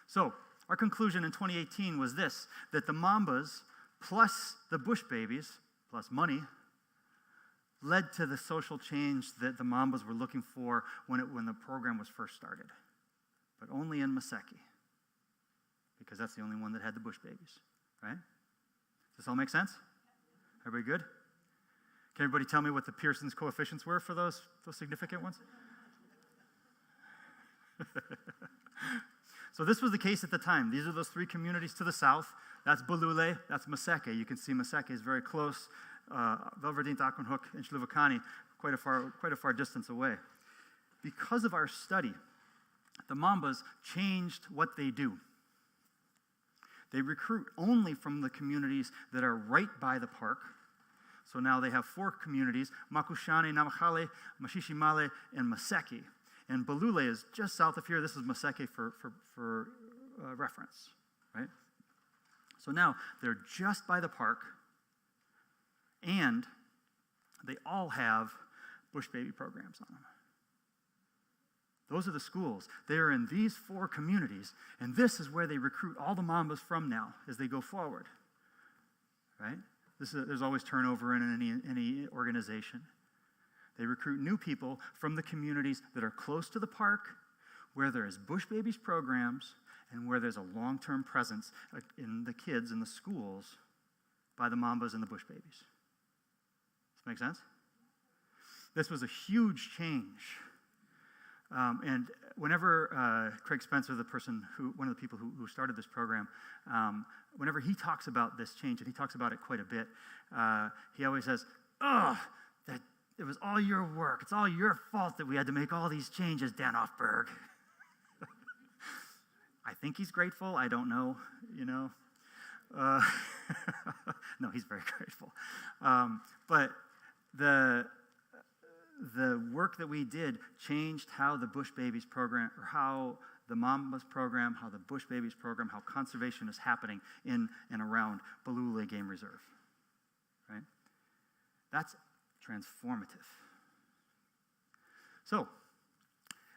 So our conclusion in 2018 was this, that the mambas plus the bush babies, plus money, led to the social change that the mambas were looking for when the program was first started, but only in Maseke, because that's the only one that had the bush babies, right? Does this all make sense? Everybody good? Can everybody tell me what the Pearson's coefficients were for those significant ones? So this was the case at the time. These are those 3 communities to the south. That's Bulule, that's Maseke. You can see Maseke is very close. Velverdinta, Akonhook, and Shluvakani, quite a far distance away. Because of our study, the mambas changed what they do. They recruit only from the communities that are right by the park. So now they have 4 communities, Makushane, Namahale, Mashishimale, and Maseke. And Bulule is just south of here. This is Maseke for reference, right? So now they're just by the park, and they all have bush baby programs on them. Those are the schools. They are in these 4 communities, and this is where they recruit all the mambas from now as they go forward, right? There's always turnover in any organization. They recruit new people from the communities that are close to the park, where there is bush babies programs, and where there's a long-term presence in the kids in the schools by the mambas and the bush babies. Does that make sense? This was a huge change. And whenever Craig Spencer, one of the people who started this program, whenever he talks about this change, and he talks about it quite a bit, he always says, that it was all your work. It's all your fault that we had to make all these changes, Danoff-Burg. I think he's grateful. I don't know, No, he's very grateful. But the work that we did changed how the Bush Babies program, or how the Mambas program, how the Bush Babies program, how conservation is happening in and around Bulule Game Reserve, right? That's transformative. So,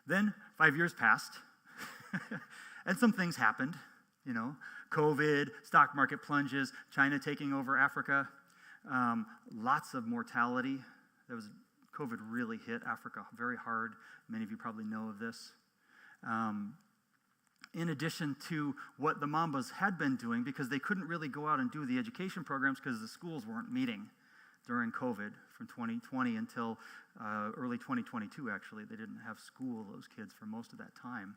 then 5 years passed, and some things happened, COVID, stock market plunges, China taking over Africa, lots of mortality. COVID really hit Africa very hard. Many of you probably know of this. In addition to what the Mambas had been doing, because they couldn't really go out and do the education programs because the schools weren't meeting during COVID from 2020 until early 2022, actually. They didn't have school, those kids, for most of that time.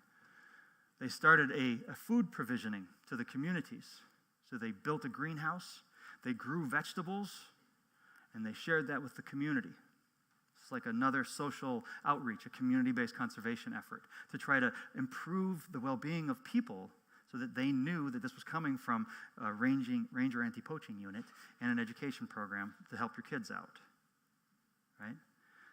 They started a food provisioning to the communities. So they built a greenhouse, they grew vegetables, and they shared that with the community. It's like another social outreach, a community-based conservation effort to try to improve the well-being of people so that they knew that this was coming from a ranger anti-poaching unit and an education program to help your kids out, right?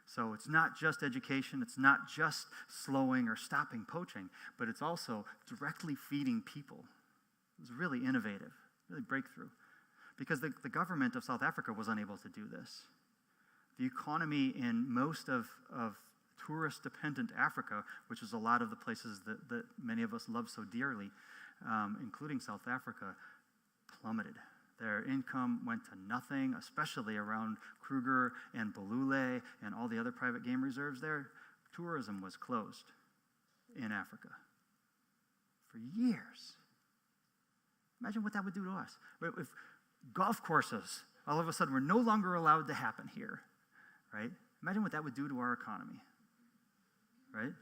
So it's not just education, it's not just slowing or stopping poaching, but it's also directly feeding people. It was really innovative, really breakthrough, because the government of South Africa was unable to do this. The economy in most of tourist-dependent Africa, which is a lot of the places that many of us love so dearly, including South Africa, plummeted. Their income went to nothing, especially around Kruger and Bulule and all the other private game reserves there. Tourism was closed in Africa for years. Imagine what that would do to us. If golf courses, all of a sudden, were no longer allowed to happen here, right? Imagine what that would do to our economy, right?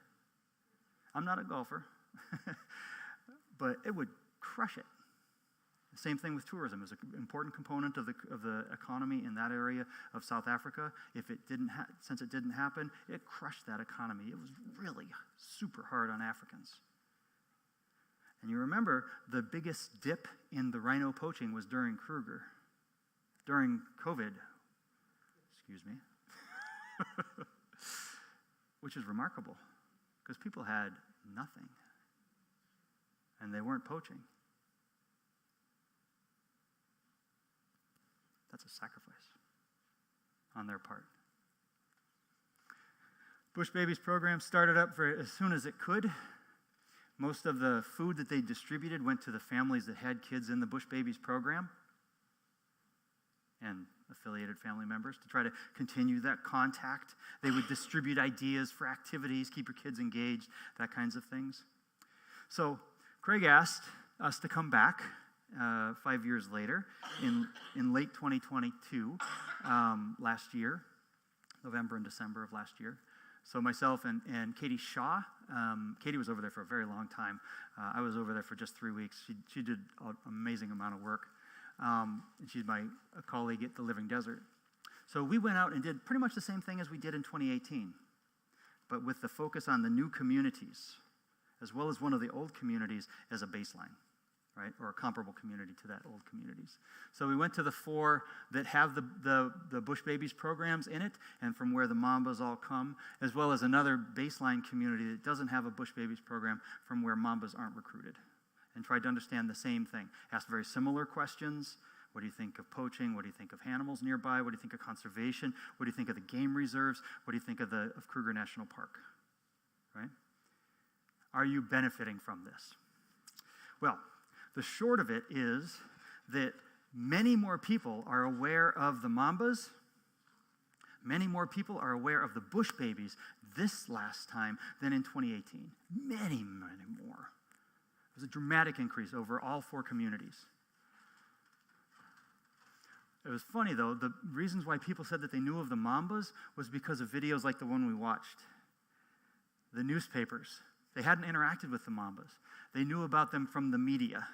I'm not a golfer, but it would crush it. Same thing with tourism. It was an important component of the economy in that area of South Africa. Since it didn't happen, it crushed that economy. It was really super hard on Africans. And you remember the biggest dip in the rhino poaching was during COVID. Excuse me. Which is remarkable because people had nothing and they weren't poaching. That's a sacrifice on their part. Bush Babies program started up as soon as it could. Most of the food that they distributed went to the families that had kids in the Bush Babies program and affiliated family members to try to continue that contact. They would distribute ideas for activities, keep your kids engaged, that kinds of things. So Craig asked us to come back 5 years later in late 2022, last year, November and December of last year. So myself and Katie Shaw, Katie was over there for a very long time. I was over there for just 3 weeks. She did an amazing amount of work. And she's my colleague at the Living Desert. So we went out and did pretty much the same thing as we did in 2018, but with the focus on the new communities, as well as one of the old communities as a baseline, right? Or a comparable community to that old communities. So we went to the 4 that have the Bush Babies programs in it, and from where the mambas all come, as well as another baseline community that doesn't have a Bush Babies program from where mambas aren't recruited. And tried to understand the same thing. Asked very similar questions. What do you think of poaching? What do you think of animals nearby? What do you think of conservation? What do you think of the game reserves? What do you think of Kruger National Park? Right? Are you benefiting from this? Well, the short of it is that many more people are aware of the mambas. Many more people are aware of the Bush Babies this last time than in 2018. Many, many more. It was a dramatic increase over all 4 communities. It was funny, though. The reasons why people said that they knew of the mambas was because of videos like the one we watched. The newspapers. They hadn't interacted with the mambas. They knew about them from the media.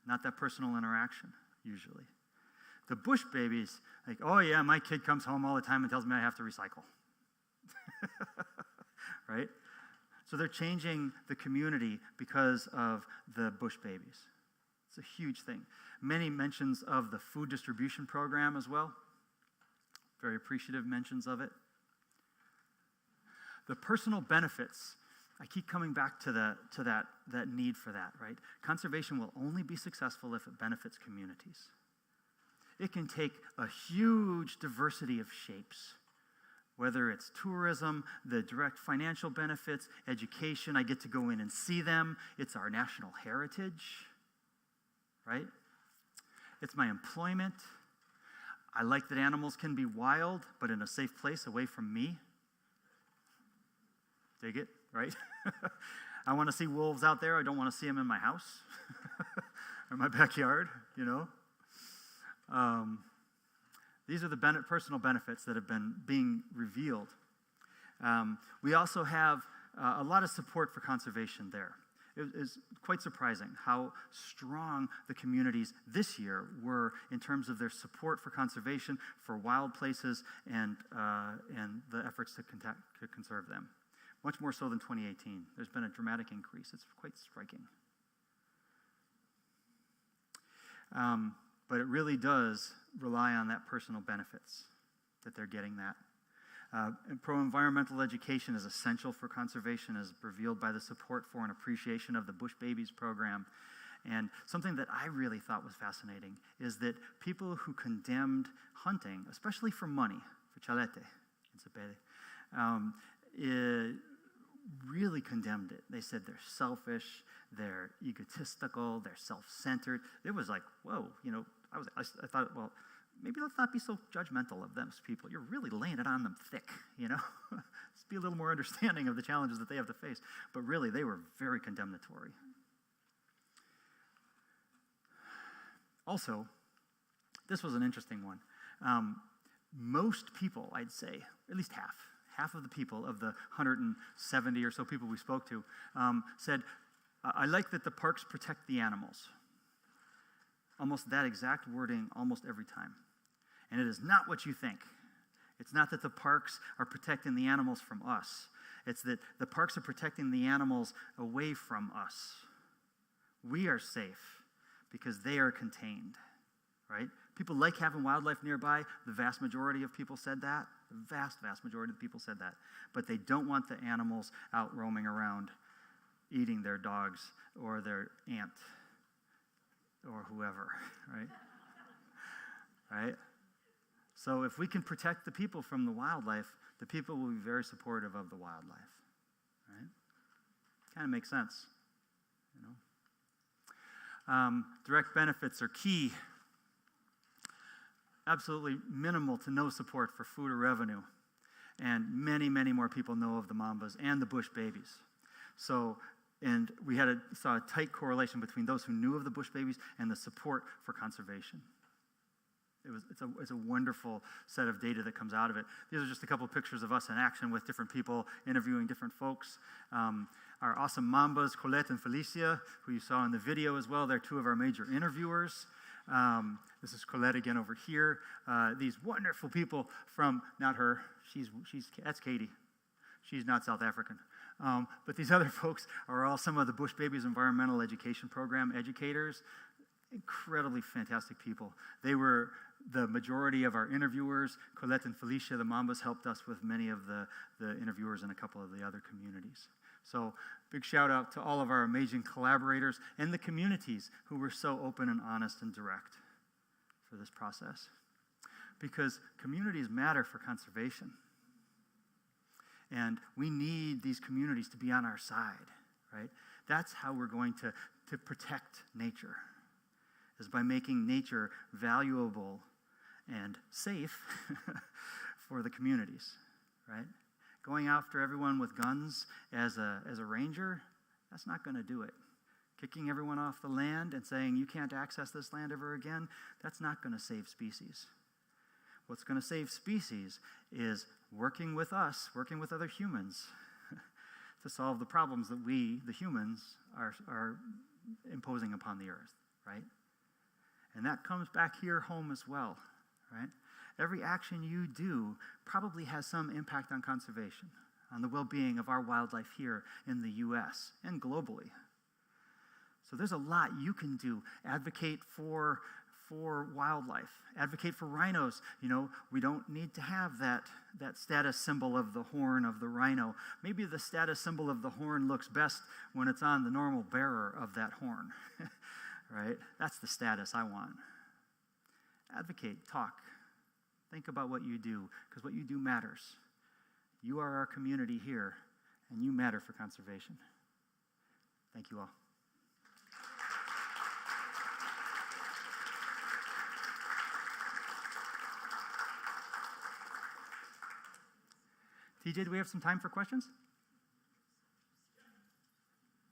Not that personal interaction, usually. The Bush Babies, like, oh yeah, my kid comes home all the time and tells me I have to recycle. Right? So they're changing the community because of the Bush Babies. It's a huge thing. Many mentions of the food distribution program as well. Very appreciative mentions of it. The personal benefits. I keep coming back to that need for that, right? Conservation will only be successful if it benefits communities. It can take a huge diversity of shapes. Whether it's tourism, the direct financial benefits, education, I get to go in and see them. It's our national heritage, right? It's my employment. I like that animals can be wild, but in a safe place away from me. Dig it, right? I want to see wolves out there. I don't want to see them in my house or my backyard, you know. These are the personal benefits that have been being revealed. We also have a lot of support for conservation there. It is quite surprising how strong the communities this year were in terms of their support for conservation, for wild places, and the efforts to conserve them. Much more so than 2018. There's been a dramatic increase. It's quite striking. But it really does rely on that personal benefits, that they're getting that. And pro-environmental education is essential for conservation, as revealed by the support for and appreciation of the Bush Babies program. And something that I really thought was fascinating is that people who condemned hunting, especially for money, for chalete, really condemned it. They said they're selfish, they're egotistical, they're self-centered. It was like, whoa, you know, I thought, well, maybe let's not be so judgmental of those people. You're really laying it on them thick, you know. Let's be a little more understanding of the challenges that they have to face. But really, they were very condemnatory. Also, this was an interesting one. Most people, I'd say, at least half of the people, of the 170 or so people we spoke to, said, I like that the parks protect the animals. Almost that exact wording almost every time. And it is not what you think. It's not that the parks are protecting the animals from us. It's that the parks are protecting the animals away from us. We are safe because they are contained, right? People like having wildlife nearby. The vast majority of people said that. The vast, vast majority of people said that. But they don't want the animals out roaming around, eating their dogs or their aunt or whoever, right? Right? So if we can protect the people from the wildlife, the people will be very supportive of the wildlife, right? Kind of makes sense, you know. Direct benefits are key. Absolutely minimal to no support for food or revenue. And many, many more people know of the mambas and the bush babies. So, and we saw a tight correlation between those who knew of the bush babies and the support for conservation. It's a wonderful set of data that comes out of it. These are just a couple of pictures of us in action with different people, interviewing different folks. Our awesome mambas, Colette and Felicia, who you saw in the video as well, they're two of our major interviewers. This is Colette again over here. These wonderful people from, not her, that's Katie. She's not South African. But these other folks are all some of the Bush Babies Environmental Education Program educators. Incredibly fantastic people. They were the majority of our interviewers. Colette and Felicia, the mambas, helped us with many of the interviewers in a couple of the other communities. So big shout out to all of our amazing collaborators and the communities who were so open and honest and direct for this process. Because communities matter for conservation. And we need these communities to be on our side, right? That's how we're going to protect nature, is by making nature valuable and safe for the communities, right? Going after everyone with guns as a ranger, that's not going to do it. Kicking everyone off the land and saying you can't access this land ever again, that's not going to save species. What's going to save species is working with us, working with other humans to solve the problems that we, the humans, are imposing upon the earth, right? And that comes back here home as well, right? Every action you do probably has some impact on conservation, on the well-being of our wildlife here in the U.S. and globally. So there's a lot you can do. Advocate for wildlife. Advocate for rhinos. You know, we don't need to have that status symbol of the horn of the rhino. Maybe the status symbol of the horn looks best when it's on the normal bearer of that horn. Right? That's the status I want. Advocate, talk. Think about what you do, because what you do matters. You are our community here, and you matter for conservation. Thank you all. TJ, do we have some time for questions?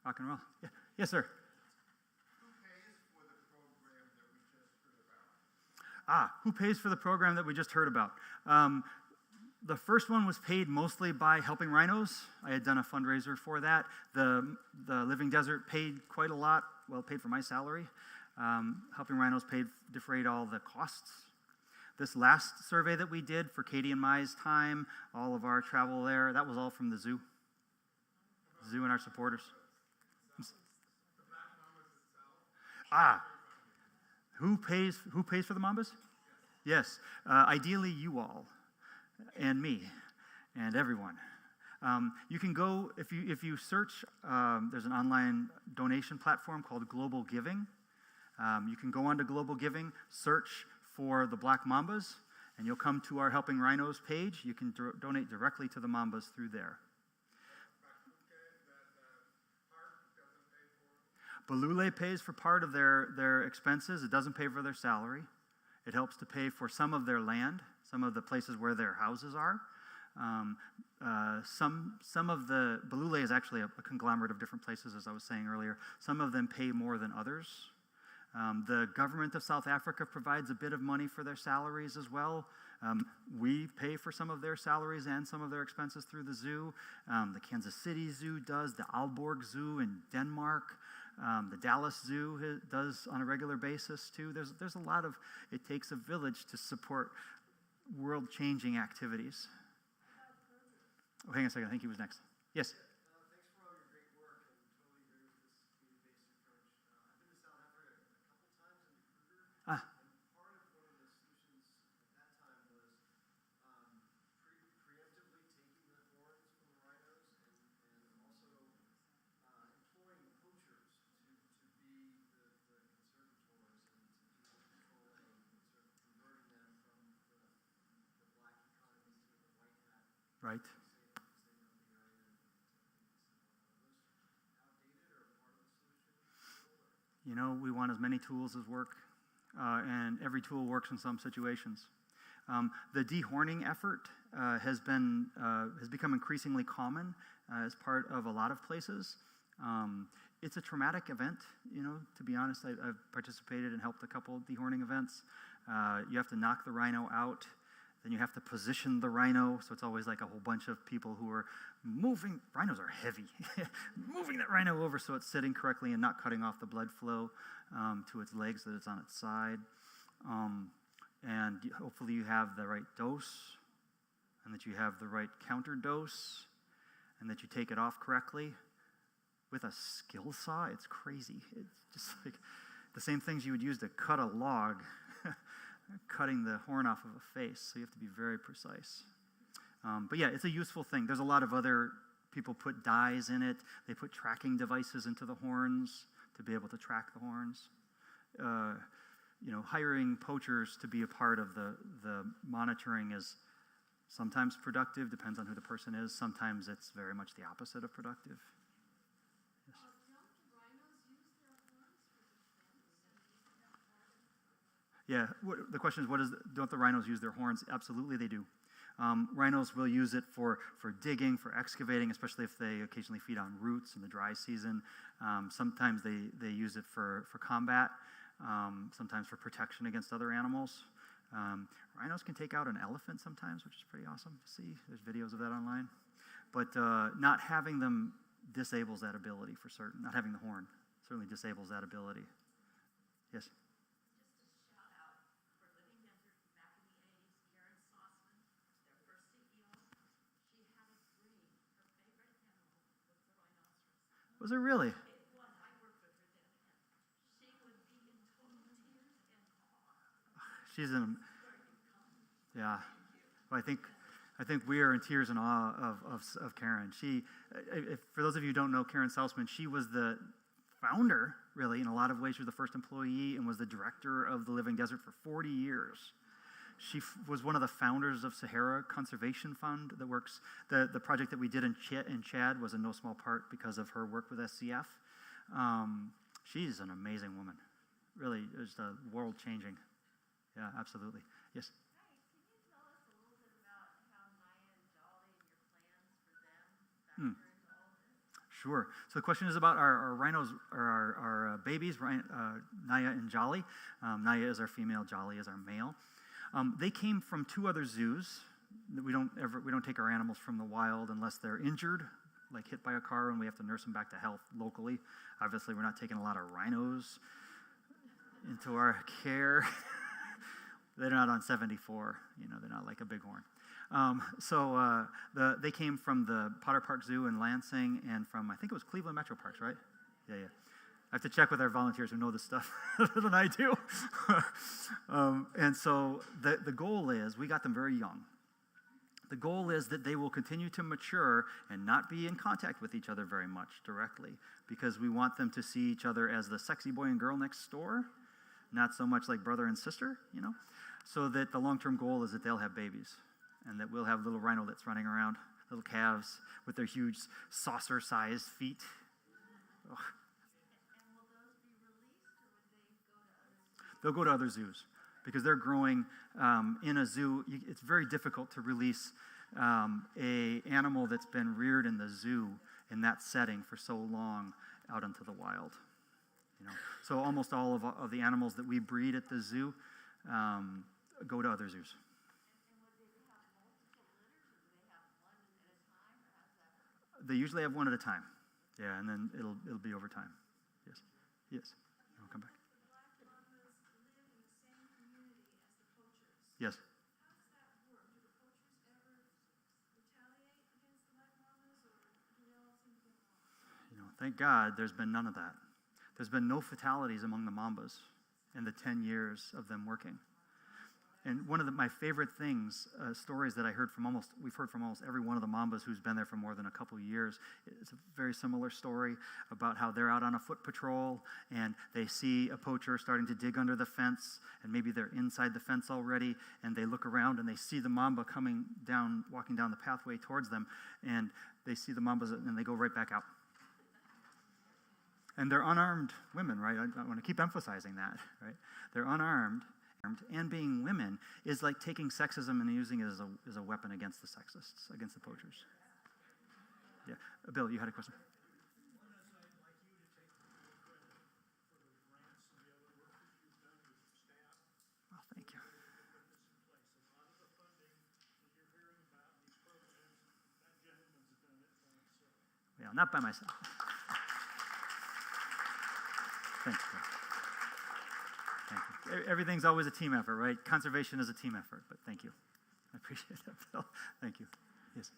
Rock and roll. Yeah. Yes, sir. Who pays for the program that we just heard about? The first one was paid mostly by Helping Rhinos. I had done a fundraiser for that. The Living Desert paid quite a lot. Well, paid for my salary. Helping Rhinos defrayed all the costs. This last survey that we did for Katie and Mai's time, all of our travel there, that was all from the zoo. Zoo and our supporters. Who pays for the mambas? Yes, ideally you all, and me, and everyone. You can go, if you search, there's an online donation platform called Global Giving. You can go onto Global Giving, search for the Black Mambas, and you'll come to our Helping Rhinos page. You can donate directly to the mambas through there. Balule pays for part of their expenses. It doesn't pay for their salary. It helps to pay for some of their land, some of the places where their houses are. Some of the Balule is actually a conglomerate of different places, as I was saying earlier. Some of them pay more than others. The government of South Africa provides a bit of money for their salaries as well. We pay for some of their salaries and some of their expenses through the zoo. The Kansas City Zoo does, the Aalborg Zoo in Denmark. The Dallas Zoo does on a regular basis too. There's a lot of, it takes a village to support world-changing activities. Oh, hang on a second, I think he was next. Yes? Thanks for all your great work, and totally agree with this community-based approach. I've been to South Africa a couple times in Kruger, Ah. and part of one of the solutions at that time was preemptively taking the horns from the rhinos and also employing poachers to be the conservators and to do the controlling and sort of converting them from the black economy to the white hat. Right. You know, we want as many tools as work, and every tool works in some situations. The dehorning effort has become increasingly common as part of a lot of places. It's a traumatic event, you know, to be honest. I've participated and helped a couple of dehorning events. You have to knock the rhino out. Then you have to position the rhino, so it's always like a whole bunch of people who are moving. Rhinos are heavy. Moving that rhino over so it's sitting correctly and not cutting off the blood flow to its legs, that it's on its side. And hopefully you have the right dose, and that you have the right counter dose, and that you take it off correctly. With a skill saw, it's crazy. It's just like the same things you would use to cut a log. Cutting the horn off of a face, so you have to be very precise. But yeah, it's a useful thing. There's a lot of other people put dyes in it. They put tracking devices into the horns to be able to track the horns. You know, hiring poachers to be a part of the monitoring is sometimes productive, depends on who the person is. Sometimes it's very much the opposite of productive. Yes. Yeah, the question is, don't the rhinos use their horns? Absolutely they do. Rhinos will use it for digging, for excavating, especially if they occasionally feed on roots in the dry season. Sometimes they use it for combat, sometimes for protection against other animals. Rhinos can take out an elephant sometimes, which is pretty awesome to see. There's videos of that online. But not having them disables that ability for certain. Not having the horn certainly disables that ability. Yes? Was it really? It was. I worked with her then, and she would be in total tears and awe. She's in. Yeah. Well, I think we are in tears and awe of Karen. She, for those of you who don't know Karen Salzman, she was the founder, really, in a lot of ways. She was the first employee and was the director of the Living Desert for 40 years. She was one of the founders of Sahara Conservation Fund that works. The project that we did in Chad was in no small part because of her work with SCF. She's an amazing woman. Really, just world-changing. Yeah, absolutely. Yes? Hi, can you tell us a little bit about how Naya and Jolly and your plans for them factor into all of this? Sure. So the question is about our rhinos, or our babies, Naya and Jolly. Naya is our female, Jolly is our male. They came from two other zoos. We don't take our animals from the wild unless they're injured, like hit by a car, and we have to nurse them back to health locally. Obviously, we're not taking a lot of rhinos into our care. They're not on 74. You know, they're not like a bighorn. They came from the Potter Park Zoo in Lansing and from, I think it was Cleveland Metro Parks, right? Yeah. I have to check with our volunteers who know this stuff better than I do. And so the goal is, we got them very young. The goal is that they will continue to mature and not be in contact with each other very much directly, because we want them to see each other as the sexy boy and girl next door, not so much like brother and sister, you know, so that the long-term goal is that they'll have babies and that we'll have little rhino that's running around, little calves with their huge saucer-sized feet. Ugh. They'll go to other zoos because they're growing in a zoo. It's very difficult to release a animal that's been reared in the zoo in that setting for so long out into the wild. You know, so almost all of the animals that we breed at the zoo go to other zoos. They usually have one at a time. Yeah, and then it'll be over time. Yes. Yes. I'll come back. The black llamas live in the same community as the poachers. Yes. How does that work? Do the poachers ever retaliate against the black llamas, or do they all seem to get along? Thank God there's been none of that. There's been no fatalities among the mambas in the 10 years of them working. And one of my favorite things, stories that we've heard from almost every one of the mambas who's been there for more than a couple of years. It's a very similar story about how they're out on a foot patrol and they see a poacher starting to dig under the fence, and maybe they're inside the fence already, and they look around and they see the mamba walking down the pathway towards them, and they see the mambas and they go right back out. And they're unarmed women, right? I want to keep emphasizing that, right? They're unarmed. And being women is like taking sexism and using it as a weapon against the sexists, against the poachers. Yeah. Bill, you had a question? One is I'd like you to take the credit for the grants and the other work that you've done with your staff. Well, thank you. To put this in place. A lot of the funding that you're hearing about in these programs, that gentleman's done it by himself. Yeah, not by myself. Thanks, Bill. Thank you. Everything's always a team effort, right? Conservation is a team effort, but thank you. I appreciate that, Bill. Thank you. Yes.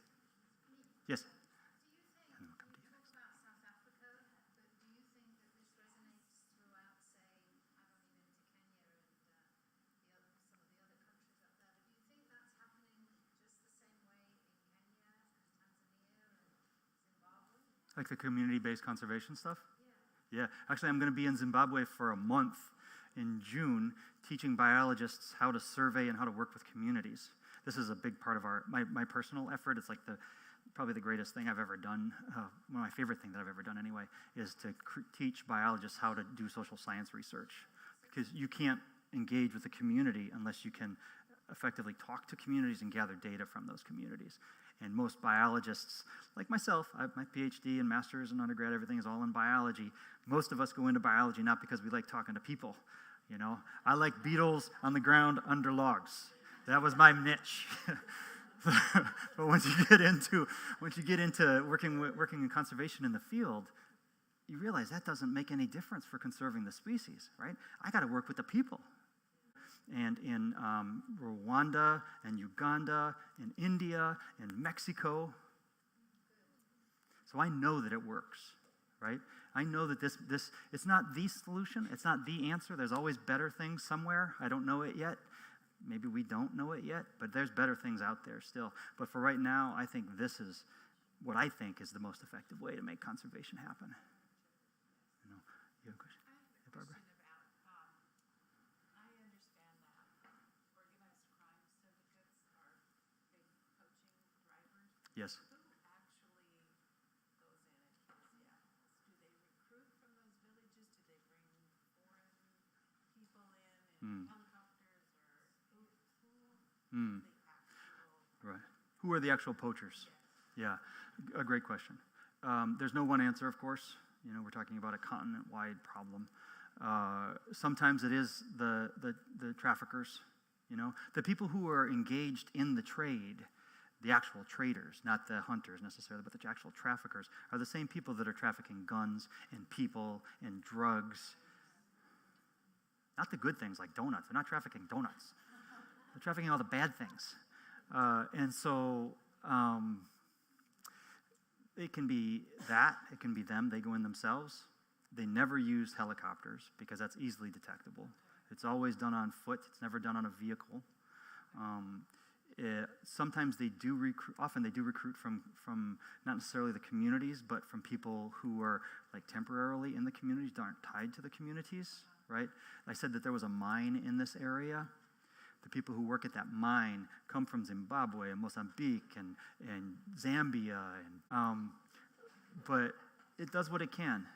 Yes. Do you think, you talked about South Africa, but do you think that this resonates throughout, say, I've only been to Kenya and some of the other countries up there, but do you think that's happening just the same way in Kenya and Tanzania and Zimbabwe? Like the community-based conservation stuff? Yeah. Actually, I'm going to be in Zimbabwe for a month in June, teaching biologists how to survey and how to work with communities. This is a big part of my personal effort. It's like probably the greatest thing I've ever done. One of my favorite things that I've ever done anyway is to teach biologists how to do social science research, because you can't engage with the community unless you can effectively talk to communities and gather data from those communities. And most biologists, like myself, I have my PhD and master's and undergrad, everything is all in biology. Most of us go into biology not because we like talking to people. I like beetles on the ground under logs. That was my niche. But once you get into working in conservation in the field, you realize that doesn't make any difference for conserving the species, right? I got to work with the people. And in Rwanda and Uganda and India and Mexico. So I know that it works, right? I know that this it's not the solution. It's not the answer. There's always better things somewhere. I don't know it yet. Maybe we don't know it yet, but there's better things out there still. But for right now, I think this is what I think is the most effective way to make conservation happen. You have a question? Yeah, Barbara? I understand that organized crime syndicates are big poaching drivers. Yes. Who actually goes in and kills the animals? Do they recruit from those villages? Do they bring foreign people in helicopters? Or who the actual... Right. Who are the actual poachers? Yeah, a great question. There's no one answer, of course. We're talking about a continent-wide problem. Sometimes it is the traffickers, the people who are engaged in the trade, the actual traders, not the hunters necessarily, but the actual traffickers, are the same people that are trafficking guns and people and drugs. Not the good things like donuts. They're not trafficking donuts. They're trafficking all the bad things. And so it can be that. It can be them. They go in themselves. They never use helicopters because that's easily detectable. It's always done on foot. It's never done on a vehicle. Sometimes they do recruit. Often they do recruit from not necessarily the communities, but from people who are like temporarily in the communities, aren't tied to the communities, right? I said that there was a mine in this area. The people who work at that mine come from Zimbabwe and Mozambique and Zambia, but it does what it can.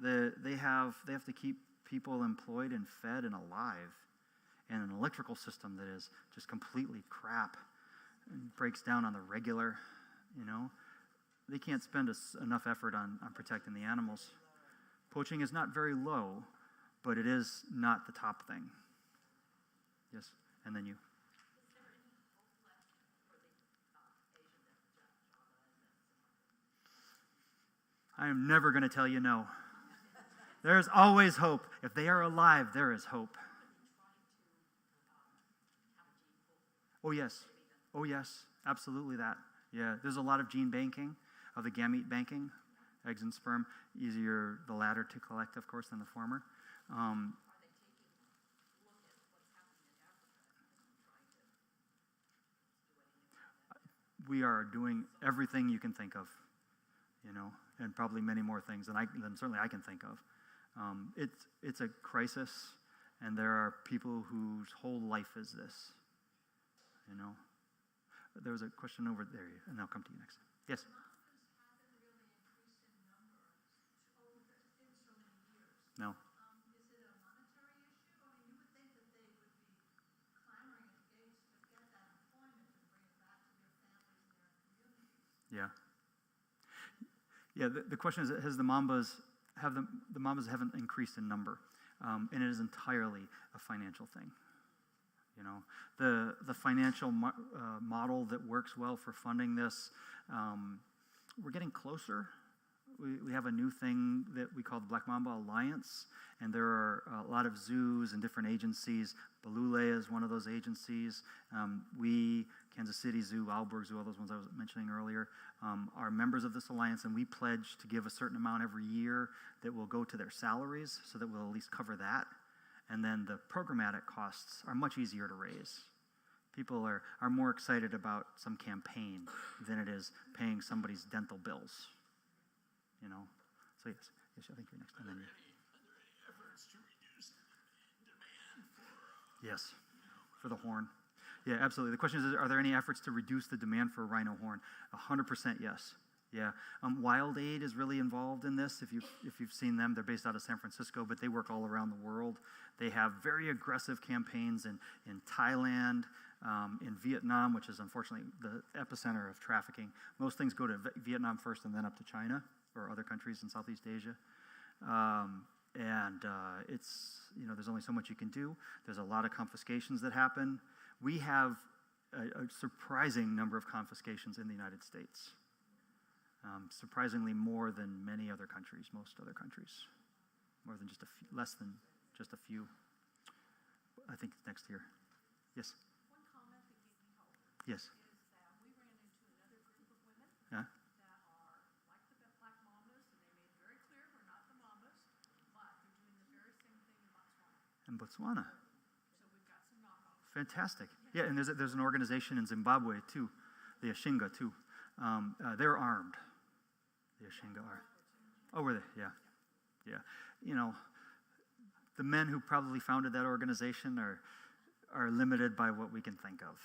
They have to keep people employed and fed and alive, and an electrical system that is just completely crap and breaks down on the regular. They can't spend enough effort on protecting the animals. Poaching is not very low, but it is not the top thing. Yes, and then you. I am never going to tell you no. There's always hope. If they are alive, there is hope. Oh, yes. Oh, yes. Absolutely that. Yeah, there's a lot of gene banking, of the gamete banking, eggs and sperm. Easier the latter to collect, of course, than the former. We are doing everything you can think of, and probably many more things than certainly I can think of. It's a crisis, and there are people whose whole life is this. There was a question over there, and I'll come to you next. Yes. No. Is it a monetary issue? I mean, you would think that they would be clamoring at the gates to get that employment and bring it back to their families and their communities. Yeah. Yeah. The question is, has the mambas haven't increased in number, and it is entirely a financial thing. The financial model that works well for funding this, we're getting closer. We have a new thing that we call the Black Mamba Alliance, and there are a lot of zoos and different agencies. Balule is one of those agencies. We, Kansas City Zoo, Owlberg Zoo, all those ones I was mentioning earlier, are members of this alliance, and we pledge to give a certain amount every year that will go to their salaries so that we'll at least cover that. And then the programmatic costs are much easier to raise. People are more excited about some campaign than it is paying somebody's dental bills. So yes, I think you're next. And then Are there any efforts to reduce demand for? Yes, for the horn. Yeah, absolutely. The question is, are there any efforts to reduce the demand for rhino horn? 100% yes. Yeah, Wild Aid is really involved in this. If you've seen them, they're based out of San Francisco, but they work all around the world. They have very aggressive campaigns in Thailand, in Vietnam, which is unfortunately the epicenter of trafficking. Most things go to Vietnam first and then up to China or other countries in Southeast Asia. It's, there's only so much you can do. There's a lot of confiscations that happen. We have a surprising number of confiscations in the United States. Surprisingly more than many other countries, most other countries. More than just a few, less than just a few. I think next here. Yes? One comment that gave me hope Yes. is that we ran into another group of women Yeah? that are like the Black Mamas, and they made very clear we're not the Mamas, but they're doing the very same thing in Botswana. In Botswana. So we've got some knockoffs. Fantastic. Yeah, and there's an organization in Zimbabwe too, the Ashinga too. They're armed. The Ashinga are. Oh, were they? Yeah. Yeah. The men who probably founded that organization are limited by what we can think of.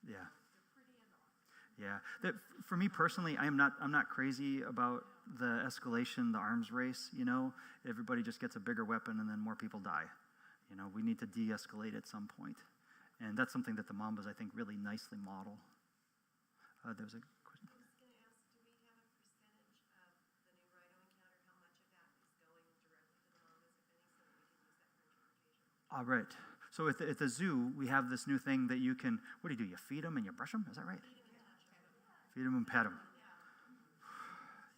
Yeah. Yeah. For me personally, I'm not crazy about the escalation, the arms race. Everybody just gets a bigger weapon and then more people die. We need to de-escalate at some point, and that's something that the Mambas I think really nicely model. There's a question. I was going to ask, do we have a percentage of the new rhino encounter? How much of that is going directly to the Mambas, if any, so that we can use that for interpretation? All right. So at the zoo, we have this new thing that you can, what do? You feed them and you brush them? Is that right? Feed them and pet them.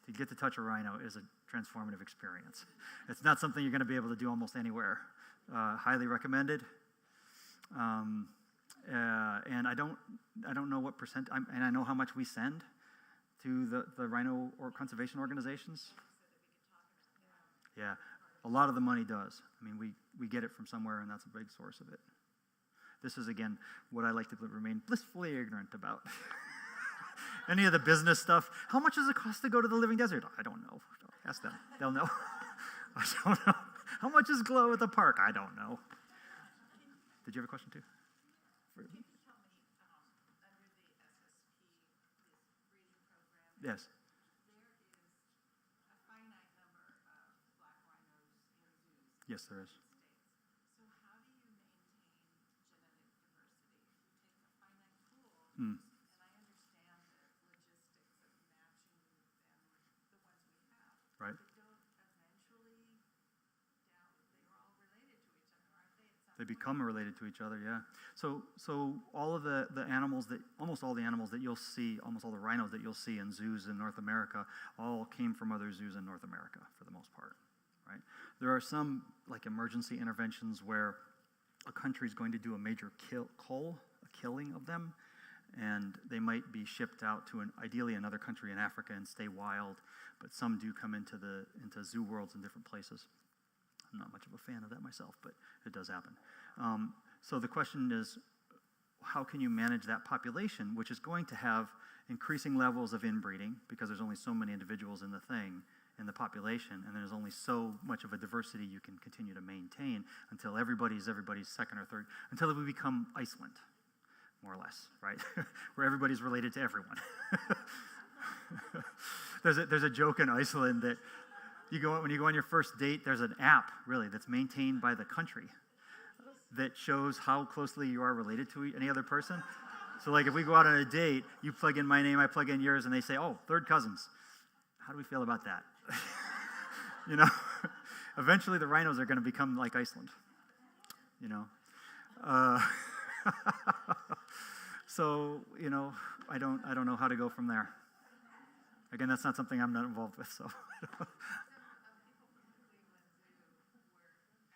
To get to touch a rhino is a transformative experience. It's not something you're going to be able to do almost anywhere. Highly recommended. And I don't know what percent, and I know how much we send to the rhino or conservation organizations. Yeah, a lot of the money does. I mean, we get it from somewhere, and that's a big source of it. This is, again, what I like to remain blissfully ignorant about. Any of the business stuff. How much does it cost to go to the Living Desert? I don't know. Ask them. They'll know. I don't know. How much is glow at the park? I don't know. Did you have a question, too? Can you tell me, under the SSP, this breeding program, Yes. there is a finite number of black rhinos in zoos Yes, there is. in the States. So how do you maintain genetic diversity? You take a finite pool, and I understand the logistics of matching them the ones we have. Right. But don't eventually, they're all related to each other, aren't they, at some They become related to each other, yeah. So all of the animals almost all the animals that you'll see, almost all the rhinos that you'll see in zoos in North America, all came from other zoos in North America for the most part, right? There are some like emergency interventions where a country is going to do a major killing of them, and they might be shipped out to ideally another country in Africa and stay wild, but some do come into zoo worlds in different places. I'm not much of a fan of that myself, but it does happen. So the question is, how can you manage that population, which is going to have increasing levels of inbreeding because there's only so many individuals in the population, and there's only so much of a diversity you can continue to maintain until everybody's second or third, until we become Iceland, more or less, right? Where everybody's related to everyone. There's a joke in Iceland that when you go on your first date, there's an app, really, that's maintained by the country that shows how closely you are related to any other person. So, like, if we go out on a date, you plug in my name, I plug in yours, and they say, oh, third cousins. How do we feel about that? You know? Eventually, the rhinos are going to become like Iceland. You know? So, you know, I don't know how to go from there. Again, that's not something I'm not involved with, so.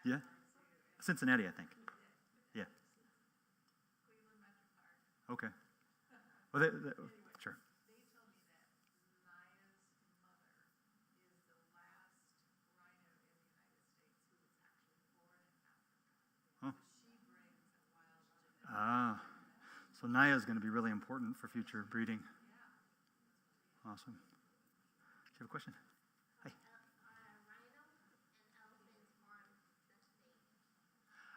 Yeah? Cincinnati, I think. Yeah. Okay. Well, sure. They told me that Naya's mother is the last rhino in the United States who was actually born in Africa. Oh. So she brings a wild genetic. So Naya is going to be really important for future breeding. Yeah. Awesome. Do you have a question? Hi.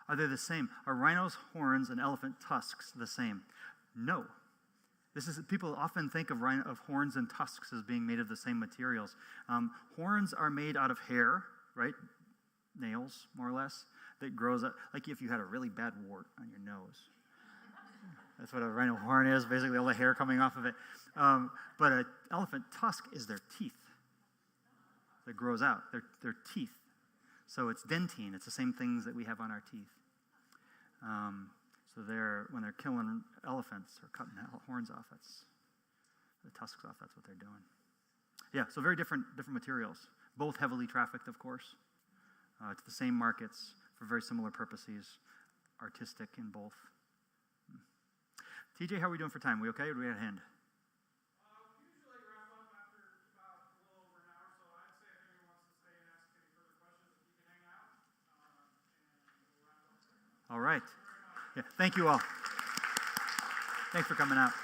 Are they the same? Are rhinos' horns and elephant tusks the same? No. People often think of horns and tusks as being made of the same materials. Horns are made out of hair, right? Nails, more or less, that grows up, like if you had a really bad wart on your nose. That's what a rhino horn is, basically all the hair coming off of it. But an elephant tusk is their teeth that grows out, their teeth. So it's dentine. It's the same things that we have on our teeth. So when they're killing elephants or cutting horns off, that's the tusks off. That's what they're doing. Yeah. So very different materials. Both heavily trafficked, of course, to the same markets for very similar purposes. Artistic in both. TJ, how are we doing for time? We okay? Or do we have a hand? Usually wrap up after about a little over an hour, so I'd say if anyone wants to stay and ask any further questions, you can hang out, and we'll wrap up. All right. Yeah, thank you all. Thanks for coming out.